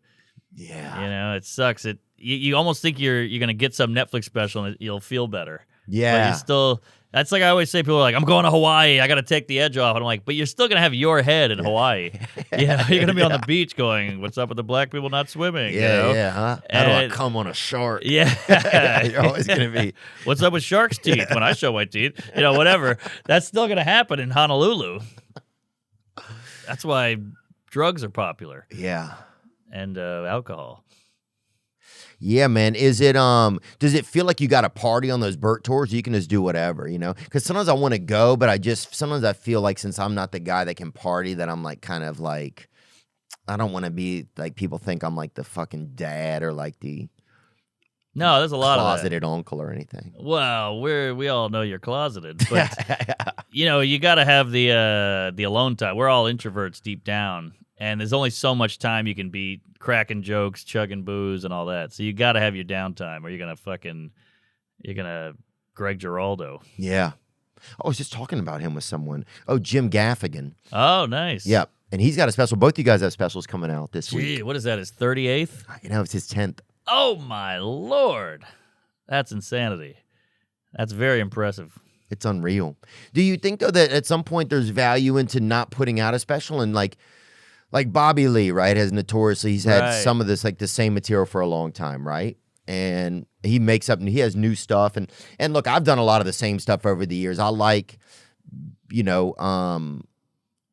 Yeah. You know, it sucks. You almost think you're going to get some Netflix special and you'll feel better. Yeah. But you still... That's like I always say, people are like, I'm going to Hawaii. I got to take the edge off. And I'm like, but you're still going to have your head in Hawaii. You're going to be on the beach going, what's up with the black people not swimming? Yeah, you know? yeah, huh? How do I come on a shark? Yeah. You're always going to be. What's up with shark's teeth when I show my teeth? You know, whatever. That's still going to happen in Honolulu. That's why drugs are popular. Yeah. And alcohol. Yeah, man. Is it does it feel like you got a party on those Burt tours? You can just do whatever, you know? Because sometimes I want to go, but sometimes I feel like since I'm not the guy that can party, that I'm like kind of like, I don't want to be like people think I'm like the fucking dad or like the No, there's a lot closeted of that. uncle or anything. Well, we all know you're closeted, but you know, you got to have the alone time. We're all introverts deep down, and there's only so much time you can be cracking jokes, chugging booze, and all that. So you got to have your downtime, or you're gonna Greg Giraldo. Yeah. I was just talking about him with someone. Oh, Jim Gaffigan. Oh, nice. Yep. And he's got a special. Both you guys have specials coming out this Gee, week. what is that? His 38th? You know, it's his 10th. Oh my Lord, that's insanity. That's very impressive. It's unreal. Do you think though that at some point there's value into not putting out a special and like Bobby Lee, right, has notoriously he's had Right. some of this like the same material for a long time, right? And he makes up he has new stuff and look, I've done a lot of the same stuff over the years. I like, you know,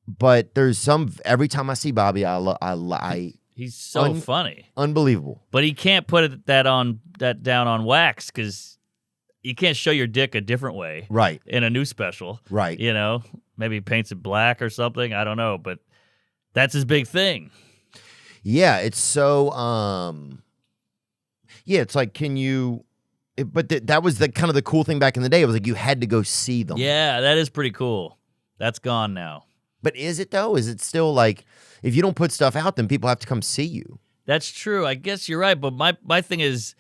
but there's some every time I see Bobby, I He's so funny, unbelievable. but he can't put that down on wax because you can't show your dick a different way, Right. In a new special, Right. You know, maybe he paints it black or something. I don't know, but that's his big thing. Yeah, it's so yeah, it's like that was the kind of the cool thing back in the day. It was like you had to go see them. Yeah, that is pretty cool. That's gone now. But is it though? Is it still like if you don't put stuff out, then people have to come see you? That's true. I guess you're right. But my thing is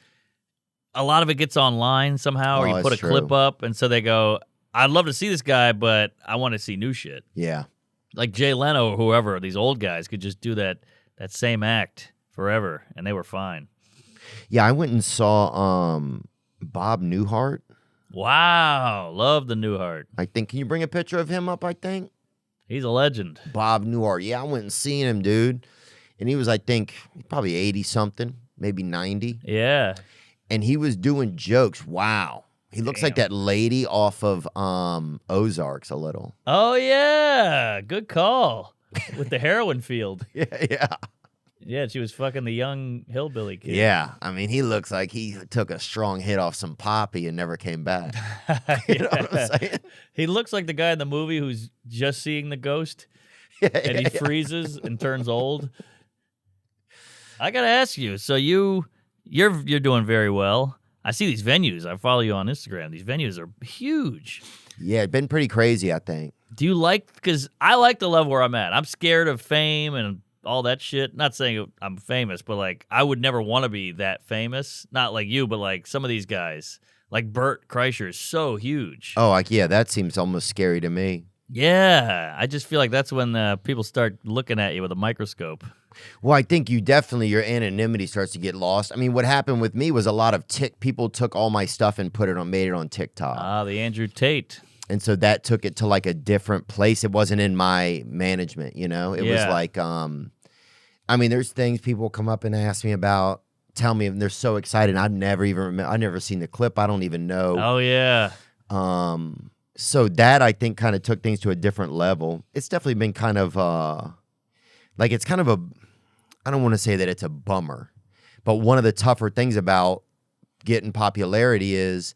a lot of it gets online somehow, or Oh, you put a that's clip true. up, and so they go, I'd love to see this guy, but I want to see new shit. Yeah. Like Jay Leno or whoever, these old guys could just do that same act forever, and they were fine. Yeah, I went and saw Bob Newhart. Wow. Love the Newhart. I think can you bring a picture of him up, I think? He's a legend. Bob Newhart. Yeah, I went and seen him, dude. And he was, I think, probably 80 something, maybe 90. Yeah. And he was doing jokes. Wow. He looks like that lady off of Ozarks a little. Oh, yeah. Good call. With the heroin field. Yeah. Yeah, she was fucking the young hillbilly kid. Yeah. I mean, he looks like he took a strong hit off some poppy and never came back. You know what I'm saying? He looks like the guy in the movie who's just seeing the ghost and he freezes and turns old. I gotta ask you, so you're doing very well. I see these venues. I follow you on Instagram. These venues are huge. Yeah, it's been pretty crazy, I think. Do you like, because I like the level where I'm at. I'm scared of fame and all that shit. Not saying I'm famous, but like I would never want to be that famous. Not like you, but like some of these guys. Like Bert Kreischer is so huge. Oh, like, yeah, that seems almost scary to me. Yeah, I just feel like that's when people start looking at you with a microscope. Well, I think your anonymity starts to get lost. I mean, what happened with me was a lot of people took all my stuff and made it on TikTok. Ah, the Andrew Tate. And so that took it to like a different place. It wasn't in my management, you know? It was like, I mean, there's things people come up and ask me about, tell me, and they're so excited. I've never seen the clip. I don't even know. Oh, yeah. So that I think kind of took things to a different level. It's definitely been kind of like it's kind of I don't want to say that it's a bummer, but one of the tougher things about getting popularity is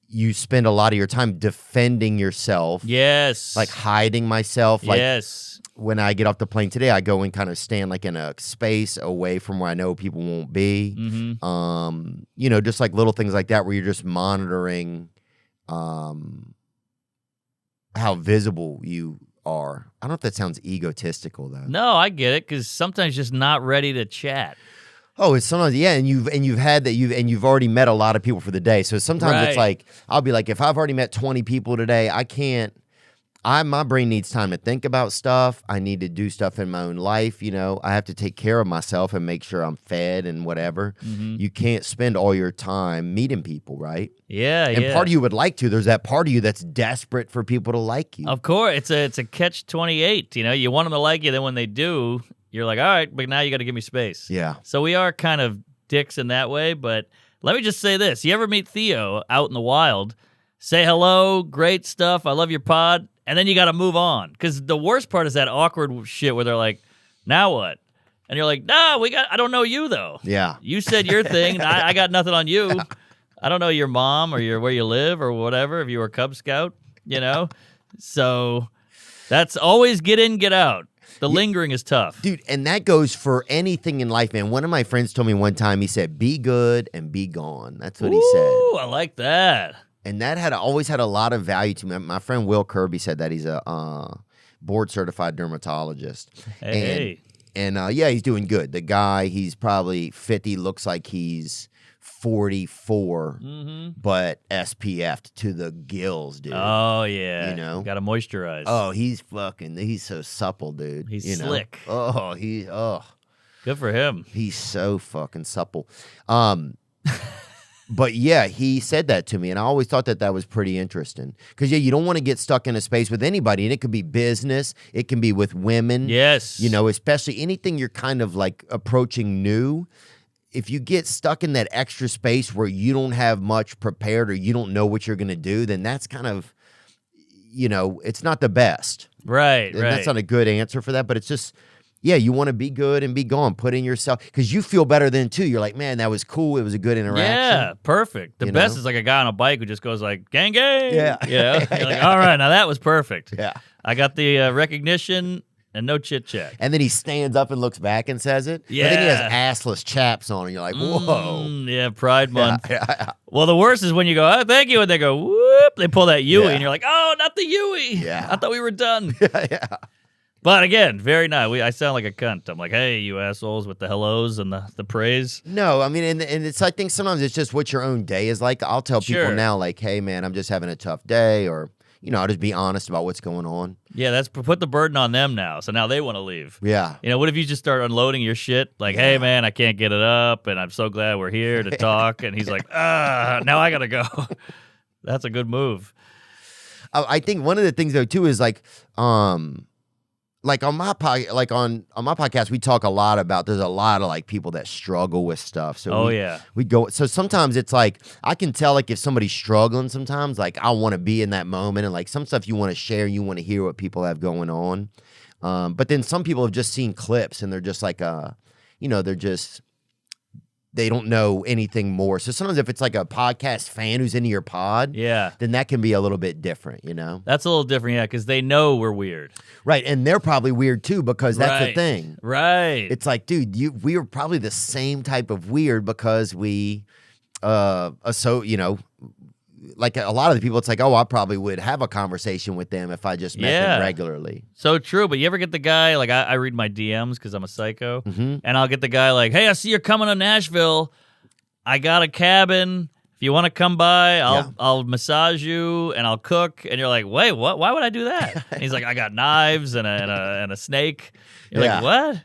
you spend a lot of your time defending yourself. Yes. Like hiding myself. Like yes. when I get off the plane today, I go and kind of stand like in a space away from where I know people won't be. Mm-hmm. You know, just like little things like that where you're just monitoring how visible you are. I don't know if that sounds egotistical though. No, I get it because sometimes just not ready to chat. Oh, it's sometimes and you've had that you've already met a lot of people for the day. So sometimes it's Right. like I'll be like, if I've already met 20 people today, I can't. My brain needs time to think about stuff. I need to do stuff in my own life. I have to take care of myself and make sure I'm fed and whatever. You can't spend all your time meeting people, right? Yeah, And part of you would like to. There's that part of you that's desperate for people to like you. Of course, it's a catch-28. You want them to like you, then when they do, you're like, all right, but now you got to give me space. Yeah. So we are kind of dicks in that way, but let me just say this. You ever meet Theo out in the wild, say hello, great stuff, I love your pod, and then you got to move on. Because the worst part is that awkward shit where they're like, now what? And you're like, no, I don't know you, though. Yeah. You said your thing, and I got nothing on you. I don't know your mom or where you live or whatever, if you were a Cub Scout, So that's always get in, get out. The lingering is tough. Dude, and that goes for anything in life, man. One of my friends told me one time, he said, be good and be gone. That's what he said. Ooh, I like that. And that always had a lot of value to me. My friend Will Kirby said that. He's a board-certified dermatologist. Hey. And yeah, he's doing good. The guy, he's probably 50, looks like he's 44, but SPF'd to the gills, dude. Oh, yeah. Got to moisturize. Oh, he's so supple, dude. He's slick. Oh, Good for him. he's so fucking supple. But yeah, he said that to me, and I always thought that was pretty interesting. Because yeah, you don't want to get stuck in a space with anybody, and it could be business, it can be with women. Yes. Especially anything you're kind of like approaching new. If you get stuck in that extra space where you don't have much prepared or you don't know what you're going to do, then that's kind of, it's not the best. Right, And right. that's not a good answer for that, but it's just, yeah, you want to be good and be gone. Put in yourself, because you feel better then too. You're like, man, that was cool. It was a good interaction. Yeah, perfect. The You best know? is like a guy on a bike who just goes like, gang, gang. Yeah. You're like, all right, now that was perfect. Yeah. I got the recognition and no chit-chat. And then he stands up and looks back and says it. But then he has assless chaps on, and you're like, whoa. Yeah, Pride Month. Yeah. Well, the worst is when you go, oh, thank you, and they go, whoop, they pull that Yui, Yeah. and you're like, oh, not the Yui. Yeah. I thought we were done. Yeah. But again, very nice. I sound like a cunt. I'm like, hey, you assholes with the hellos and the praise. No, I mean, and it's, I think sometimes it's just what your own day is like. I'll tell people Sure. now, like, hey, man, I'm just having a tough day, or, I'll just be honest about what's going on. Yeah, that's put the burden on them now. So now they want to leave. Yeah. What if you just start unloading your shit? Like, hey, man, I can't get it up, and I'm so glad we're here to talk. And he's like, now I got to go. That's a good move. I think one of the things, though, too, is like on my podcast, we talk a lot about, there's a lot of like people that struggle with stuff. So so sometimes it's like, I can tell like if somebody's struggling sometimes, like I want to be in that moment, and like some stuff you want to share, you want to hear what people have going on. But then some people have just seen clips and they're just like, they don't know anything more. So sometimes if it's like a podcast fan who's into your pod, then that can be a little bit different, That's a little different, yeah, because they know we're weird. Right, and they're probably weird too, because that's the thing. Right. It's like, dude, we are probably the same type of weird because we, like a lot of the people, it's like, oh, I probably would have a conversation with them if I just met them regularly. So true, but you ever get the guy, like I read my DMs because I'm a psycho, and I'll get the guy like, hey, I see you're coming to Nashville. I got a cabin. If you want to come by, I'll massage you and I'll cook. And you're like, wait, what? Why would I do that? And he's like, I got knives and a snake. You're like, what?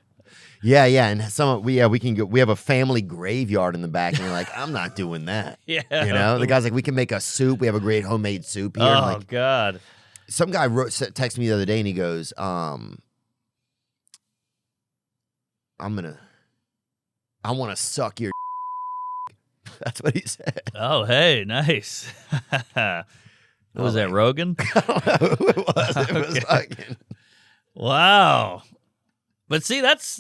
Yeah, and we can go. We have a family graveyard in the back, and you're like, I'm not doing that. Yeah, the guy's like, we can make a soup. We have a great homemade soup here. Oh God! Some guy texted me the other day, and he goes, I want to suck your. That's what he said. Oh, hey, nice. What was that, Rogan? I don't know who it was. It was fucking. Wow. But see, that's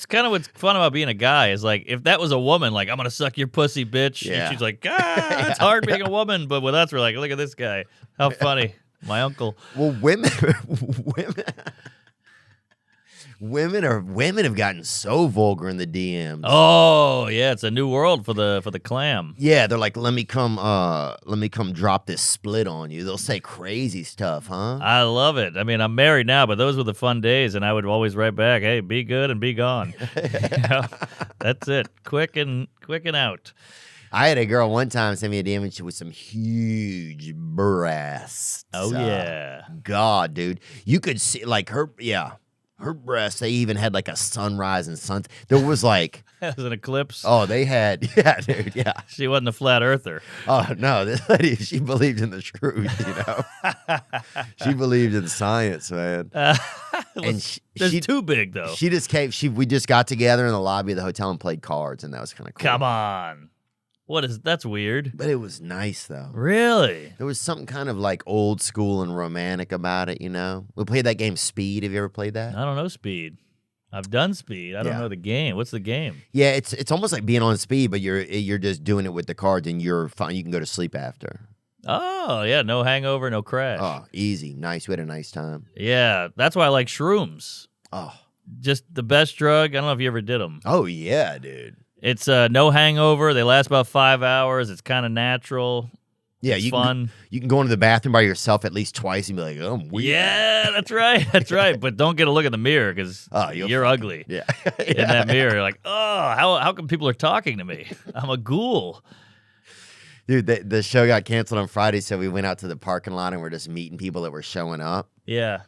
kind of what's fun about being a guy is like, if that was a woman, like, I'm going to suck your pussy, bitch. Yeah. And she's like, it's hard being a woman. But with us, we're like, look at this guy. How funny. My uncle. Well, women Women have gotten so vulgar in the DMs. Oh yeah, it's a new world for the clam. Yeah, they're like, let me come drop this split on you. They'll say crazy stuff, huh? I love it. I mean, I'm married now, but those were the fun days, and I would always write back, "Hey, be good and be gone." You know? That's it. Quick and out. I had a girl one time send me a DM and she was some huge breasts. Oh yeah. God, dude. You could see like her breasts, they even had like a sunrise and sun. There was like That was an eclipse. oh, they had dude, yeah. She wasn't a flat earther. Oh no, this lady, she believed in the truth, you know. She believed in science, man. And That's too big though. She just came. We just got together in the lobby of the hotel and played cards, and that was kind of cool. Come on. That's weird. But it was nice though. Really? There was something kind of like old school and romantic about it, you know. We played that game Speed. Have you ever played that? I don't know Speed. I've done Speed. I don't know the game. What's the game? Yeah, it's almost like being on Speed, but you're just doing it with the cards, and you're fine. You can go to sleep after. Oh yeah, no hangover, no crash. Oh, easy, nice. We had a nice time. Yeah, that's why I like shrooms. Oh, Just the best drug. I don't know if you ever did them. oh yeah, dude. It's no hangover. They last about 5 hours. It's kind of natural. Yeah, It's you fun. you can go into the bathroom by yourself at least twice and be like, oh, I'm weird. Yeah, that's right. That's right. But don't get a look in the mirror because you'll you're ugly. Yeah. In that mirror, you're like, oh, how come people are talking to me? I'm a ghoul. Dude, the show got canceled on Friday, so we went out to the parking lot and we're just meeting people that were showing up. Yeah.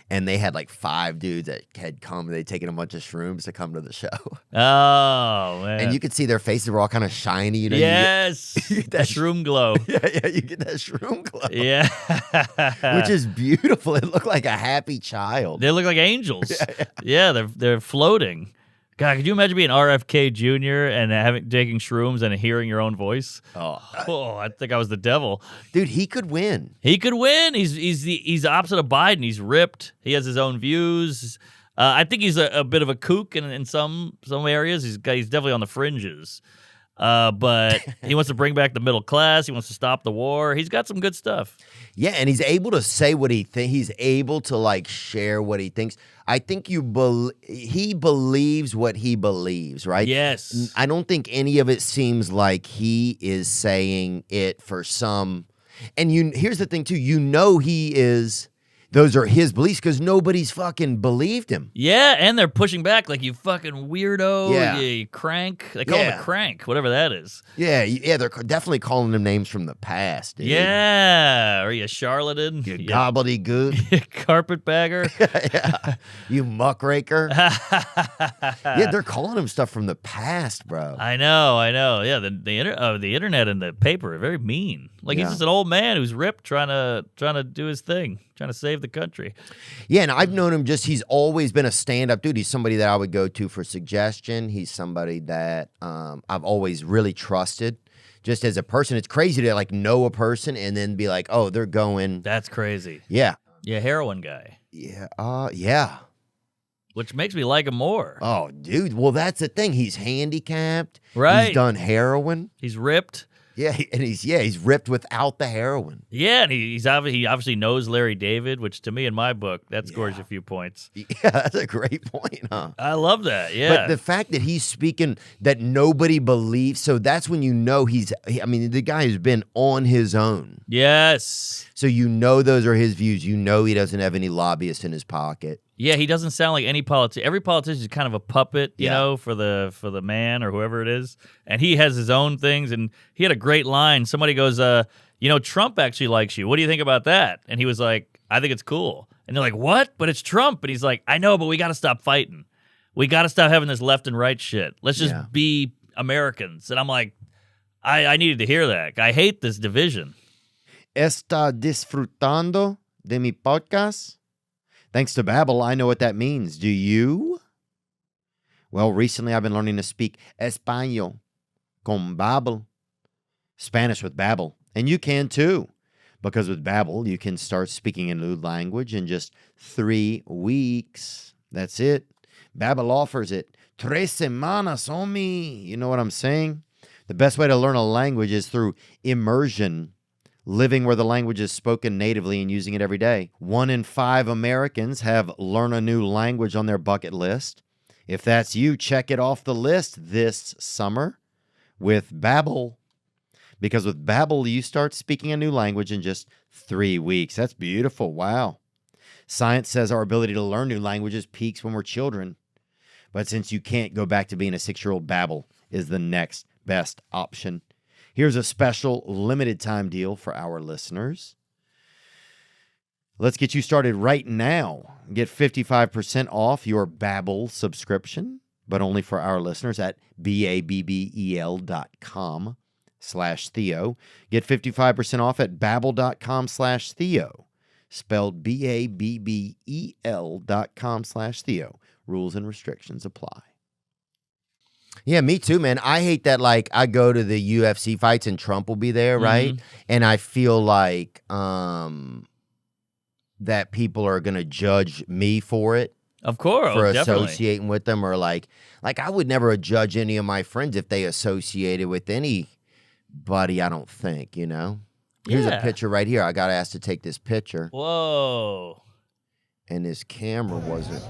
And they had like 5 dudes that had come. They'd taken a bunch of shrooms to come to the show. Oh, man. And you could see their faces were all kind of shiny. You know, Yes. you get that shroom glow. yeah, you get that shroom glow. Yeah. Which is beautiful. It looked like a happy child. They look like angels. Yeah, they're floating. God, could you imagine being RFK Jr. and taking shrooms and hearing your own voice? Oh, I think I was the devil. Dude, he could win. He could win. He's opposite of Biden. He's ripped. He has his own views. I think he's a bit of a kook in some areas. He's definitely on the fringes. But he wants to bring back the middle class. He wants to stop the war. He's got some good stuff. Yeah, and he's able to say what he thinks. He's able to like share what he thinks. I think he believes what he believes, right? Yes. I don't think any of it seems like he is saying it for some. And here's the thing too. You know he is. Those are his beliefs because nobody's fucking believed him. Yeah, and they're pushing back like you fucking weirdo. Yeah. You crank. They call him a crank, whatever that is. Yeah, they're definitely calling him names from the past, dude. Yeah, or you charlatan. You gobbledygook. Carpetbagger. Yeah. You muckraker. Yeah, they're calling him stuff from the past, bro. I know. Yeah, the internet and the paper are very mean. Like he's just an old man who's ripped, trying to do his thing, trying to save the country. Yeah, and I've known him he's always been a stand-up dude. He's somebody that I would go to for suggestion. He's somebody that I've always really trusted. Just as a person, it's crazy to like know a person and then be like, oh, they're going. That's crazy. Yeah. Yeah, heroin guy. Yeah. Yeah. Which makes me like him more. Oh, dude. Well, that's the thing. He's handicapped. Right. He's done heroin. He's ripped. Yeah, and he's ripped without the heroin. Yeah, and he obviously knows Larry David, which to me in my book that scores a few points. Yeah, that's a great point, huh? I love that. Yeah, but the fact that he's speaking that nobody believes, so that's when you know the guy has been on his own. Yes. So you know those are his views. You know he doesn't have any lobbyists in his pocket. Yeah, he doesn't sound like any politician. Every politician is kind of a puppet, you know, for the man or whoever it is. And he has his own things. And he had a great line. Somebody goes, Trump actually likes you. What do you think about that? And he was like, I think it's cool. And they're like, what? But it's Trump. And he's like, I know, but we got to stop fighting. We got to stop having this left and right shit. Let's just be Americans. And I'm like, I needed to hear that. I hate this division. ¿Está disfrutando de mi podcast? Thanks to Babbel, I know what that means. Do you? Well, recently I've been learning to speak Español con Babbel, Spanish with Babbel, and you can too. Because with Babbel, you can start speaking a new language in just 3 weeks. That's it. Babbel offers it. 3 semanas, homie. You know what I'm saying? The best way to learn a language is through immersion. living where the language is spoken natively and using it every day. 1 in 5 Americans have learn a new language on their bucket list. If that's you, check it off the list this summer with Babbel. Because with Babbel, you start speaking a new language in just 3 weeks. That's beautiful. Wow. Science says our ability to learn new languages peaks when we're children. But since you can't go back to being a 6-year-old, Babbel is the next best option. Here's a special limited time deal for our listeners. Let's get you started right now. Get 55% off your Babbel subscription, but only for our listeners at babbel.com/Theo. Get 55% off at babbel.com/Theo. Spelled babbel.com/Theo. Rules and restrictions apply. Yeah, me too, man. I hate that, like, I go to the UFC fights and Trump will be there, right? And I feel like that people are going to judge me for it. Of course, for definitely. associating with them, or like I would never judge any of my friends if they associated with anybody, I don't think, you know? Here's a picture right here. I got asked to take this picture. Whoa. And this camera wasn't.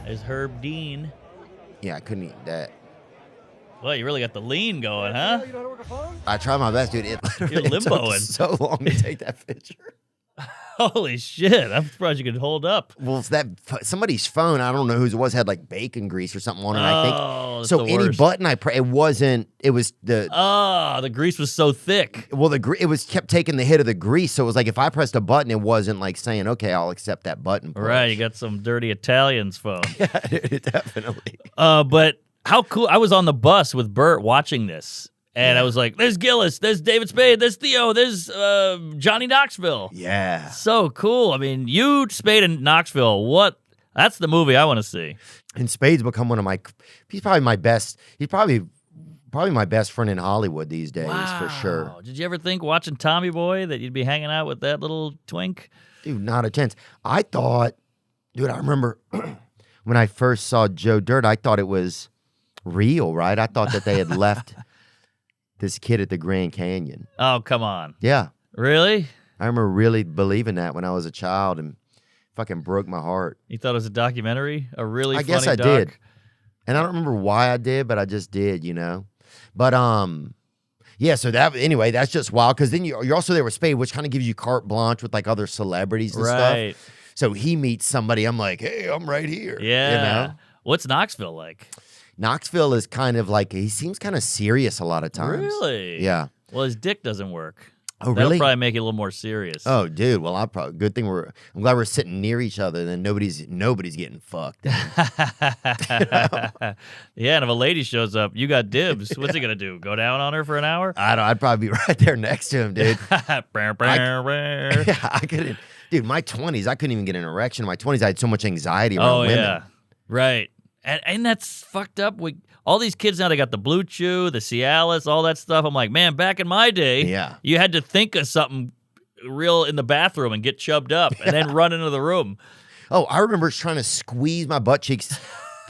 There's Herb Dean. Yeah, I couldn't eat that. Well, you really got the lean going, huh? I tried my best, dude. It literally You're limboing. took so long to take that picture. Holy shit. I'm surprised you could hold up. Well, it's that somebody's phone, I don't know whose it was, had like bacon grease or something on it, I think. Oh, So any worst. button it was the Oh, the grease was so thick. well, it was kept taking the hit of the grease, so it was like if I pressed a button, it wasn't like saying, okay, I'll accept that button. push. Right, you got some dirty Italian's phone. Yeah, definitely. But how cool. I was on the bus with Bert watching this, and I was like, there's Gillis, there's David Spade, there's Theo, there's Johnny Knoxville. Yeah. So cool. I mean, you, Spade, and Knoxville, that's the movie I want to see. And Spade's become he's probably my best, he's probably my best friend in Hollywood these days, for sure. Did you ever think watching Tommy Boy that you'd be hanging out with that little twink? Dude, not a chance. I remember when I first saw Joe Dirt, I thought it was real, right? I thought that they had left this kid at the Grand Canyon. Oh, come on. Yeah. Really? I remember really believing that when I was a child, and fucking broke my heart. You thought it was a documentary? A really I funny guess I doc? did. And I don't remember why I did, but I just did, you know? But, yeah, so that's just wild, because then you're also there with Spade, which kind of gives you carte blanche with, like, other celebrities and Right. stuff. So he meets somebody, I'm like, hey, I'm right here. Yeah. You know? What's Knoxville like? Knoxville is kind of like, he seems kind of serious a lot of times. Really? Yeah. Well, his dick doesn't work. Oh, That'll really? probably make it a little more serious. Oh, dude. Well, I'm glad we're sitting near each other, then nobody's getting fucked. Yeah, and if a lady shows up, you got dibs. What's he gonna do? Go down on her for an hour? I'd probably be right there next to him, dude. Brr, brr, brr. Yeah, I couldn't. Dude, my 20s, I couldn't even get an erection. In my 20s, I had so much anxiety around women. Yeah, right. And that's fucked up. All these kids now, they got the Blue Chew, the Cialis, all that stuff. I'm like, man, back in my day, Yeah. you had to think of something real in the bathroom and get chubbed up and then run into the room. Oh, I remember trying to squeeze my butt cheeks,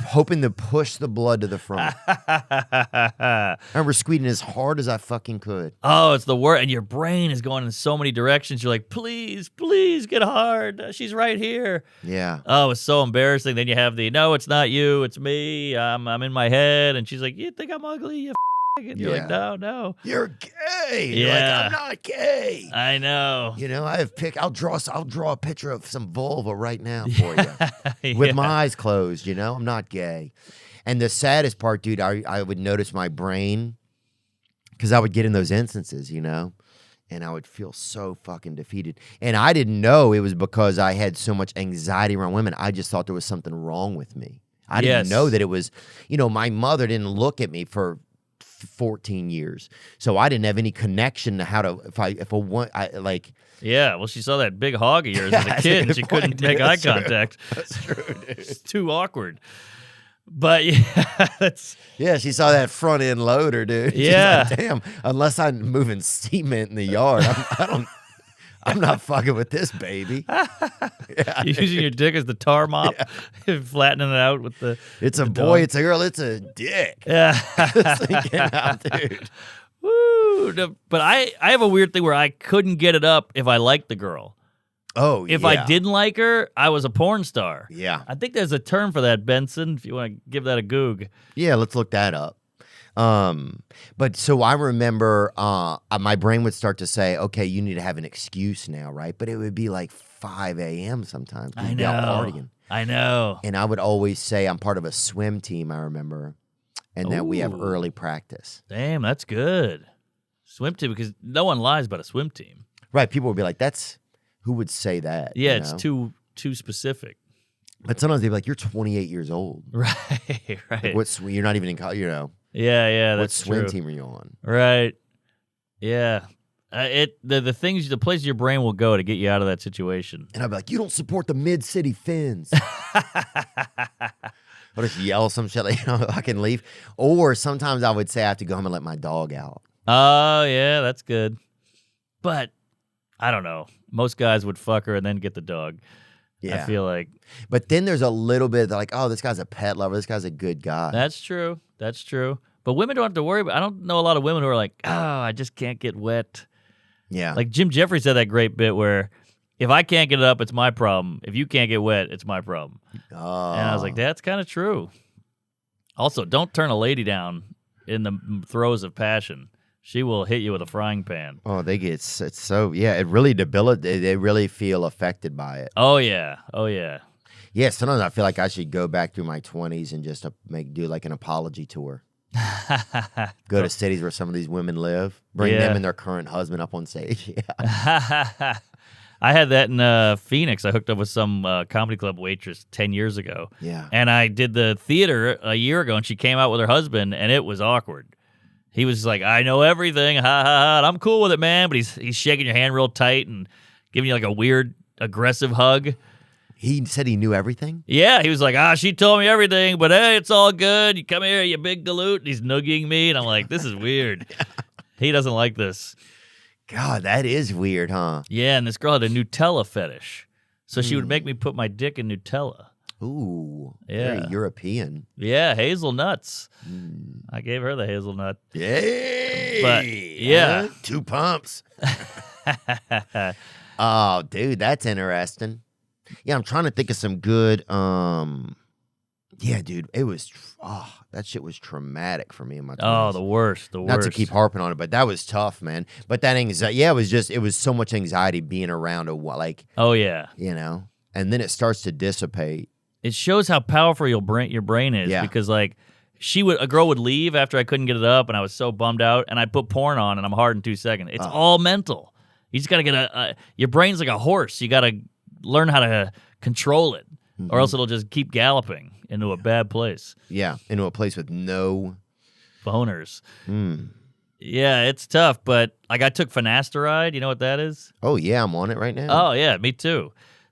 hoping to push the blood to the front. I remember squeezing as hard as I fucking could. Oh, it's the worst. And your brain is going in so many directions. You're like, please, please get hard. She's right here. Yeah. Oh, it's so embarrassing. Then you have no, it's not you, it's me. I'm in my head. And she's like, you think I'm ugly? You and you're like, no. You're gay. You're Yeah. like, I'm not gay. I know. You know, I'll draw a picture of some vulva right now for you. With my eyes closed, you know? I'm not gay. And the saddest part, dude, I would notice my brain, because I would get in those instances, you know? And I would feel so fucking defeated. And I didn't know it was because I had so much anxiety around women. I just thought there was something wrong with me. I didn't know that it was, my mother didn't look at me for 14 years. So I didn't have any connection to how to, Yeah, well, she saw that big hog of yours as a That's a kid, and good she point, couldn't dude. make eye That's true. contact. That's true, dude. It's too awkward. But yeah, that's Yeah, she saw that front end loader, dude. She's Yeah. like, damn, unless I'm moving cement in the yard, I'm not fucking with this baby. Yeah. you're using your dick as the tar mop, flattening it out with the. It's a the boy, dog. it's a girl, it's a dick. Yeah. This thing came out, dude. Woo! But I have a weird thing where I couldn't get it up if I liked the girl. Oh, If I didn't like her, I was a porn star. Yeah. I think there's a term for that, Benson, if you want to give that a goog. Yeah, let's look that up. But so I remember my brain would start to say, okay, you need to have an excuse now, right? But it would be like 5 a.m. sometimes. We'd be out partying. I know. And I would always say I'm part of a swim team, I remember, and that we have Ooh. early practice. Damn, that's good. Swim team, because no one lies about a swim team. Right. People would be like, who would say that? Yeah, you it's know? too specific. But sometimes they'd be like, you're 28 years old. Right, right. Like, you're not even in college, Yeah, what that's swim true. team are you on? Right. Yeah. The places your brain will go to get you out of that situation. And I'd be like, you don't support the Mid-City Finns. I'll just yell some shit like, I can leave. Or sometimes I would say I have to go home and let my dog out. Oh, yeah, that's good. But I don't know. Most guys would fuck her and then get the dog. Yeah. I feel like. But then there's a little bit like, oh, this guy's a pet lover. This guy's a good guy. That's true. That's true. But women don't have to worry about I don't know a lot of women who are like, oh, I just can't get wet. Yeah. Like Jim Jeffries said that great bit where if I can't get it up, it's my problem. If you can't get wet, it's my problem. Oh. And I was like, that's kind of true. Also, don't turn a lady down in the throes of passion. She will hit you with a frying pan. Oh, it's so, yeah, it really debilitates. They really feel affected by it. Oh, yeah. Oh, yeah. Yeah, sometimes I feel like I should go back through my 20s and just do like an apology tour. Go to cities where some of these women live, bring them and their current husband up on stage. Yeah. I had that in Phoenix. I hooked up with some comedy club waitress 10 years ago. Yeah. And I did the theater a year ago, and she came out with her husband, and it was awkward. He was like, I know everything, ha ha ha, and I'm cool with it, man. But he's shaking your hand real tight and giving you like a weird, aggressive hug. He said he knew everything? Yeah, he was like, she told me everything, but hey, it's all good. You come here, you big galoot. And he's nugging me, and I'm like, this is weird. He doesn't like this. God, that is weird, huh? Yeah, and this girl had a Nutella fetish. So she would make me put my dick in Nutella. Ooh, Yeah. very European. Yeah, hazelnuts. I gave her the hazelnut. Yay! But, yeah. 2 pumps. Oh, dude, that's interesting. Yeah, I'm trying to think of some good, yeah, dude, it was, that shit was traumatic for me in my 20s. Oh, the worst. Not to keep harping on it, but that was tough, man. But that anxiety, yeah, it was so much anxiety being around Oh, yeah. And then it starts to dissipate. It shows how powerful your brain is because, like, a girl would leave after I couldn't get it up, and I was so bummed out, and I'd put porn on, and I'm hard in 2 seconds. It's all mental. You just got to get your brain's like a horse. You got to learn how to control it, or else it'll just keep galloping into a bad place. Yeah, into a place with no boners. Yeah, it's tough, but like I took finasteride. You know what that is? Oh, yeah, I'm on it right now. Oh, yeah, me too.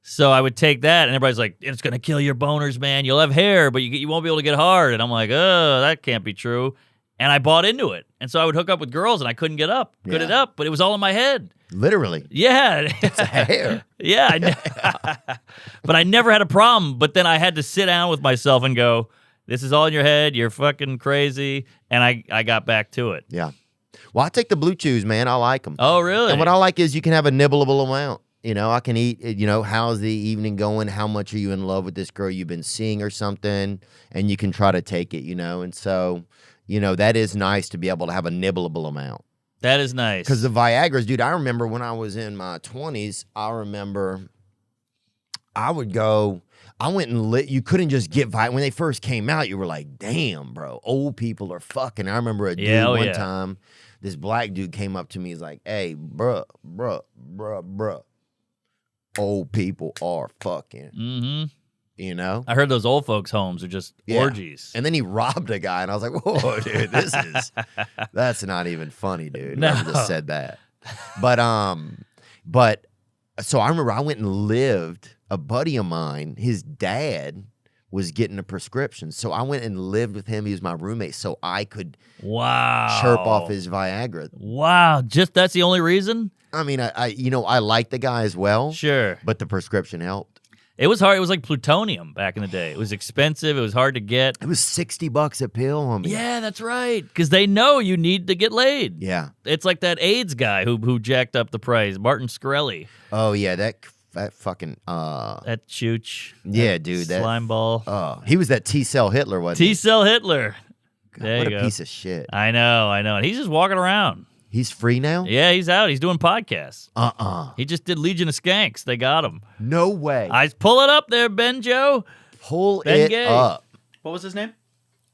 So I would take that, and everybody's like, it's going to kill your boners, man. You'll have hair, but you won't be able to get hard. And I'm like, oh, that can't be true. And I bought into it. And so I would hook up with girls, and I couldn't get it up, but it was all in my head. Literally. Yeah. It's a hair. Yeah. But I never had a problem. But then I had to sit down with myself and go, this is all in your head. You're fucking crazy. And I got back to it. Yeah. Well, I take the blue chews, man. I like them. Oh, really? And what I like is you can have a nibbleable amount. I can eat, how's the evening going? How much are you in love with this girl you've been seeing or something? And you can try to take it, And so, that is nice to be able to have a nibbleable amount. That is nice. Because the Viagra's, dude, I remember when I was in my 20s, I went and you couldn't just get Viagra. When they first came out, you were like, damn, bro, old people are fucking. I remember a dude one time, this black dude came up to me, he's like, hey, bruh. Old people are fucking. Mm-hmm. I heard those old folks' homes are just orgies. And then he robbed a guy, and I was like, whoa, dude, that's not even funny, dude. No. Whoever just said that. But so I remember I went and lived, a buddy of mine, his dad was getting a prescription. So I went and lived with him. He was my roommate, so I could chirp off his Viagra. Wow. Just that's the only reason? I mean, I like the guy as well. Sure. But the prescription helped. It was hard. It was like plutonium back in the day. It was expensive. It was hard to get. It was $60 a pill, homie. Yeah, that's right. Because they know you need to get laid. Yeah. It's like that AIDS guy who jacked up the price, Martin Shkreli. Oh yeah, that fucking That chooch. yeah, that dude, that slime ball. he was that T-cell Hitler, wasn't he? T-cell Hitler. God, There what you a go. piece of shit. I know. And he's just walking around. He's free now? Yeah, he's out. He's doing podcasts. Uh-uh. He just did Legion of Skanks. They got him. No way. I pull it up there, Benjo. Pull Ben it Gay. up. What was his name?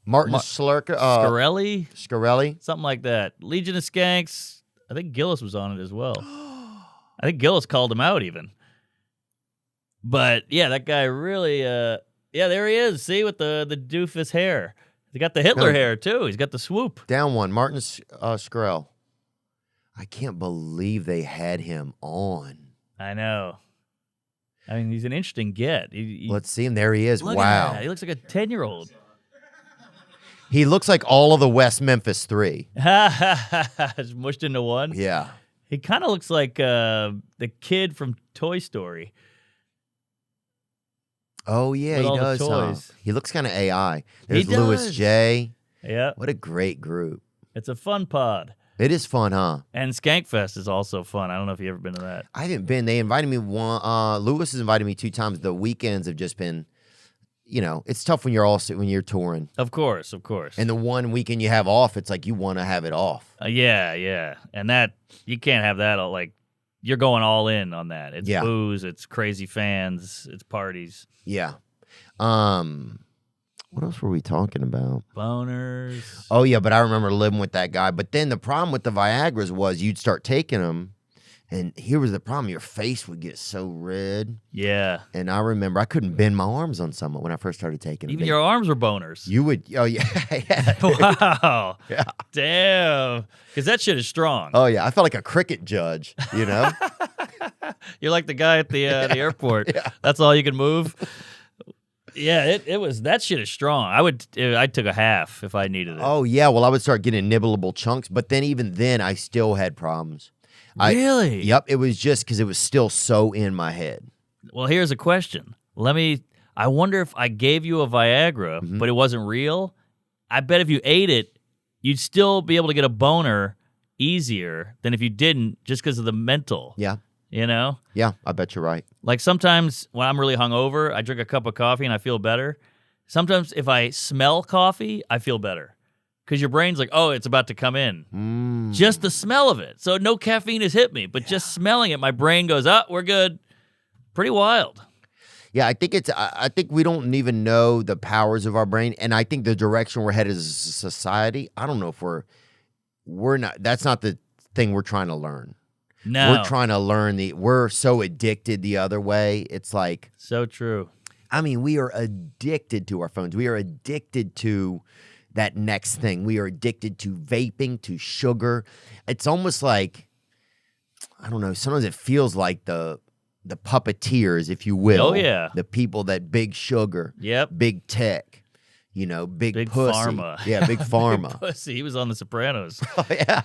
Martin Slurka, Shkreli? Shkreli. Something like that. Legion of Skanks. I think Gillis was on it as well. I think Gillis called him out even. But yeah, that guy really. Yeah, there he is. See, with the doofus hair. He got the Hitler hair too. He's got the swoop. Down one. Martin Shkreli. I can't believe they had him on. I know. I mean, he's an interesting get. Let's see him. There he is. Look Wow. at that. He looks like a 10-year-old. He looks like all of the West Memphis 3. It's mushed into one. Yeah. He kind of looks like the kid from Toy Story. Oh, yeah, With he all the does. Huh? toys. He looks kind of AI. There's He Louis does. J. Yeah. What a great group. It's a fun pod. It is fun, huh? And Skankfest is also fun. I don't know if you've ever been to that. I haven't been. They invited me one. Louis has invited me 2 times. The weekends have just been, it's tough when you're touring. Of course. And the one weekend you have off, it's like you want to have it off. Yeah. And that, you can't have that, you're going all in on that. It's Yeah. booze, it's crazy fans, it's parties. Yeah. What else were we talking about? Boners. Oh, yeah, but I remember living with that guy. But then the problem with the Viagras was you'd start taking them, and here was the problem. Your face would get so red. Yeah. And I remember I couldn't bend my arms on someone when I first started taking them. Even your arms were boners. You would, oh, yeah. Yeah. Wow. Yeah. Damn. Because that shit is strong. Oh, yeah. I felt like a cricket judge, You're like the guy at the airport. Yeah. That's all you can move. Yeah, it was, that shit is strong. I took a half if I needed it. Oh, yeah. Well, I would start getting nibbleable chunks, but then even then, I still had problems. Really? Yep. It was just because it was still so in my head. Well, here's a question. I wonder if I gave you a Viagra, but it wasn't real. I bet if you ate it, you'd still be able to get a boner easier than if you didn't, just because of the mental. Yeah. Yeah, I bet you're right. Like sometimes when I'm really hungover, I drink a cup of coffee and I feel better. Sometimes if I smell coffee, I feel better. Because your brain's like, oh, it's about to come in. Just the smell of it. So no caffeine has hit me, but just smelling it, my brain goes, we're good. Pretty wild. Yeah, I think we don't even know the powers of our brain. And I think the direction we're headed as a society, I don't know if we're not, that's not the thing we're trying to learn. No. We're trying to learn we're so addicted the other way. It's like, So true. I mean, we are addicted to our phones. We are addicted to that next thing. We are addicted to vaping, to sugar. It's almost like, I don't know, sometimes it feels like the puppeteers, if you will. Oh, yeah. The people that big sugar, Yep. big tech, big pussy. pharma. Yeah, big pharma. Big pussy. He was on The Sopranos. Oh, yeah.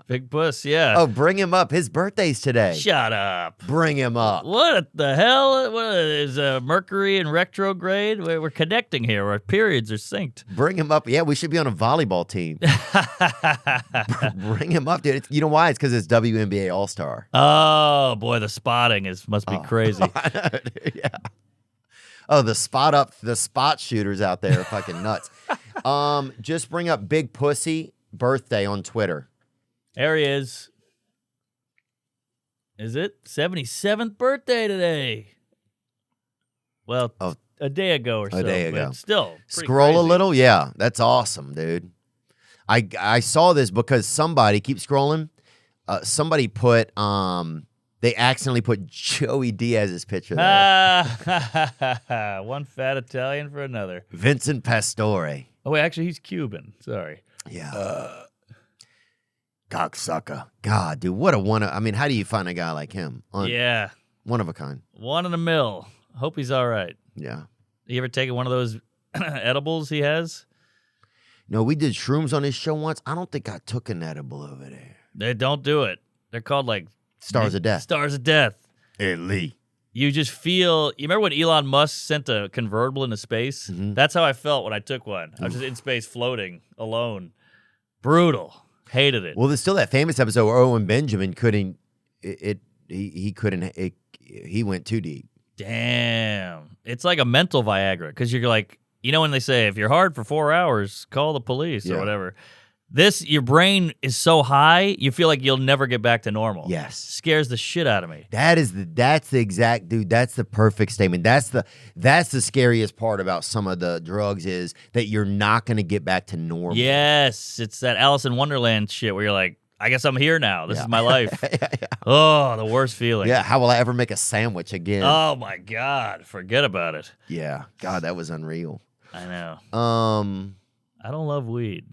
Big puss, yeah. Oh, bring him up. His birthday's today. Shut up. Bring him up. What the hell? What is Mercury in retrograde? We're connecting here. Our periods are synced. Bring him up. Yeah, we should be on a volleyball team. Bring him up, dude. You know why? It's because it's WNBA All-Star. Oh, boy, the spotting must be crazy. I know, dude, yeah. Oh, the spot shooters out there are fucking nuts. Just bring up Big Pussy birthday on Twitter. There he is. Is it 77th birthday today? Well, a day ago or so. A day ago. But still. pretty Scroll a crazy. little. Yeah, that's awesome, dude. I saw this because somebody, keep scrolling, somebody put, they accidentally put Joey Diaz's picture there. One fat Italian for another. Vincent Pastore. Oh, wait, actually, he's Cuban. Sorry. Yeah. Cocksucker. God, dude, what a one. I mean, how do you find a guy like him? Yeah. One of a kind. One in a mill. Hope he's all right. Yeah. You ever taken one of those edibles he has? No, we did shrooms on his show once. I don't think I took an edible over there. They don't do it. They're called like Stars of Death. Stars of Death. Hey, Lee. you just feel. You remember when Elon Musk sent a convertible into space? Mm-hmm. That's how I felt when I took one. I was just in space floating alone. Brutal. Hated it. Well, there's still that famous episode where Owen Benjamin couldn't. He couldn't. He went too deep. Damn. It's like a mental Viagra because you're like, when they say if you're hard for 4 hours, call the police or whatever. Your brain is so high, you feel like you'll never get back to normal. Yes. Scares the shit out of me. That's the exact dude. That's the perfect statement. That's the scariest part about some of the drugs is that you're not going to get back to normal. Yes, it's that Alice in Wonderland shit where you're like, I guess I'm here now. This is my life. Yeah. Oh, the worst feeling. Yeah, how will I ever make a sandwich again? Oh my God, forget about it. Yeah, God, that was unreal. I know. I don't love weed.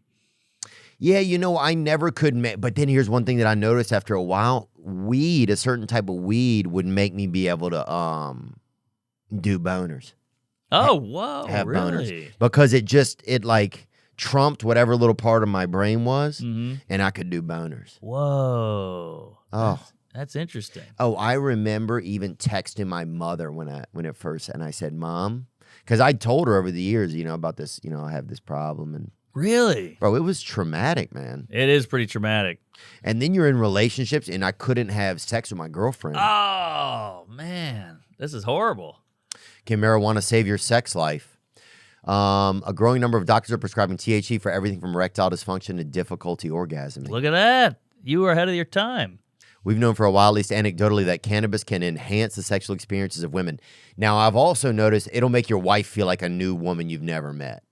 Yeah, I never could but then here's one thing that I noticed after a while, a certain type of weed would make me be able to do boners. Oh, whoa, Have really? boners. Because it like trumped whatever little part of my brain was, and I could do boners. Whoa. Oh. That's interesting. Oh, I remember even texting my mother when it first, and I said, Mom, because I told her over the years, about this, I have this problem, and Really? bro, it was traumatic, man. It is pretty traumatic. And then you're in relationships, and I couldn't have sex with my girlfriend. Oh, man. This is horrible. Can marijuana save your sex life? A growing number of doctors are prescribing THC for everything from erectile dysfunction to difficulty orgasming. Look at that. You were ahead of your time. We've known for a while, at least anecdotally, that cannabis can enhance the sexual experiences of women. Now, I've also noticed it'll make your wife feel like a new woman you've never met.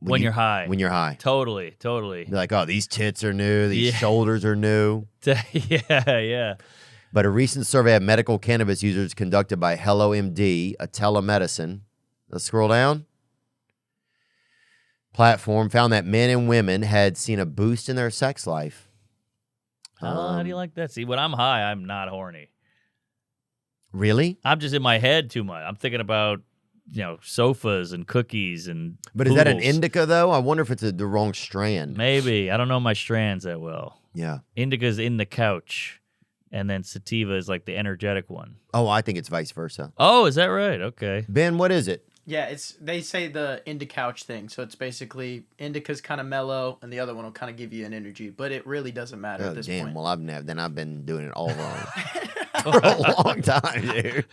When you're high. When you're high. Totally. You're like, oh, these tits are new. These shoulders are new. Yeah. But a recent survey of medical cannabis users conducted by HelloMD, a telemedicine, let's scroll down, platform found that men and women had seen a boost in their sex life. How do you like that? See, when I'm high, I'm not horny. Really? I'm just in my head too much. I'm thinking about, sofas and cookies and But is that an poodles. indica, though? I wonder if it's the wrong strand. Maybe. I don't know my strands that well. Yeah. Indica's in the couch, and then sativa is like the energetic one. Oh, I think it's vice versa. Oh, is that right? Okay. Ben, what is it? Yeah, they say the indica-couch thing. So it's basically indica's kind of mellow, and the other one will kind of give you an energy. But it really doesn't matter Oh, at this damn. point. Well, I've been doing it all wrong for a long time, dude.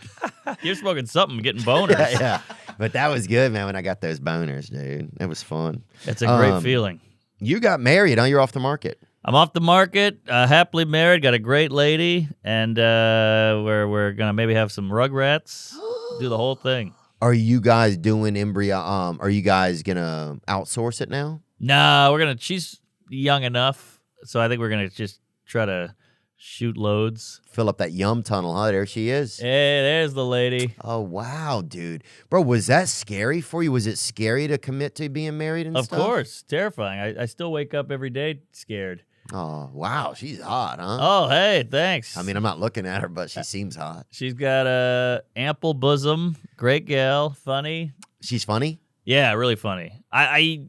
You're smoking something, getting boners. Yeah. But that was good, man, when I got those boners, dude. It was fun. It's a great feeling. You got married, huh? You're off the market. I'm off the market, happily married, got a great lady, and we're going to maybe have some Rugrats, do the whole thing. Are you guys doing embryo? Are you guys gonna outsource it now? No, she's young enough, so I think we're going to just try to shoot loads. Fill up that yum tunnel, huh? There she is. Hey, there's the lady. Oh, wow, dude. Bro, was that scary for you? Was it scary to commit to being married and Of stuff? course, terrifying. I still wake up every day scared. Oh, wow. She's hot, huh? Oh, hey, thanks. I mean, I'm not looking at her, but she seems hot. She's got a ample bosom, great gal, funny. She's funny? Yeah, really funny. I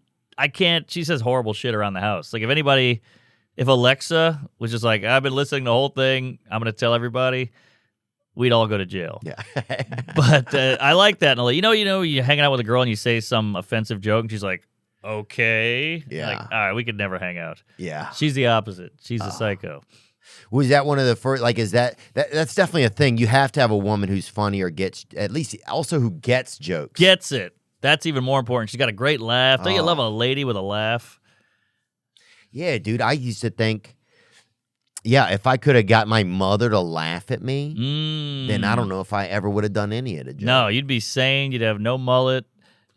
can't. She says horrible shit around the house. Like if Alexa was just like, I've been listening to the whole thing, I'm gonna tell everybody, we'd all go to jail. Yeah. But I like that. And you're hanging out with a girl and you say some offensive joke, and she's like, okay. Yeah. Like, all right, we could never hang out. Yeah. She's the opposite. She's a psycho. Was that one of the first, like, that's definitely a thing. You have to have a woman who's funny or gets, at least also who gets jokes. Gets it. That's even more important. She's got a great laugh. Don't you love a lady with a laugh? Yeah, dude. I used to think, if I could have got my mother to laugh at me, then I don't know if I ever would have done any of the jokes. No, you'd be sane. You'd have no mullet.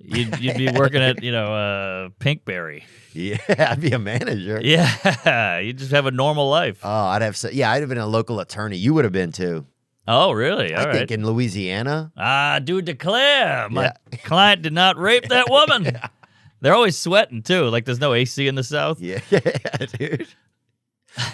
You'd be working at, Pinkberry. Yeah, I'd be a manager. Yeah, you just have a normal life. Oh, I'd have been a local attorney. You would have been too. Oh, really? All I right. think in Louisiana. Do declare my client did not rape that woman. Yeah. They're always sweating too. Like there's no AC in the South. Yeah, dude.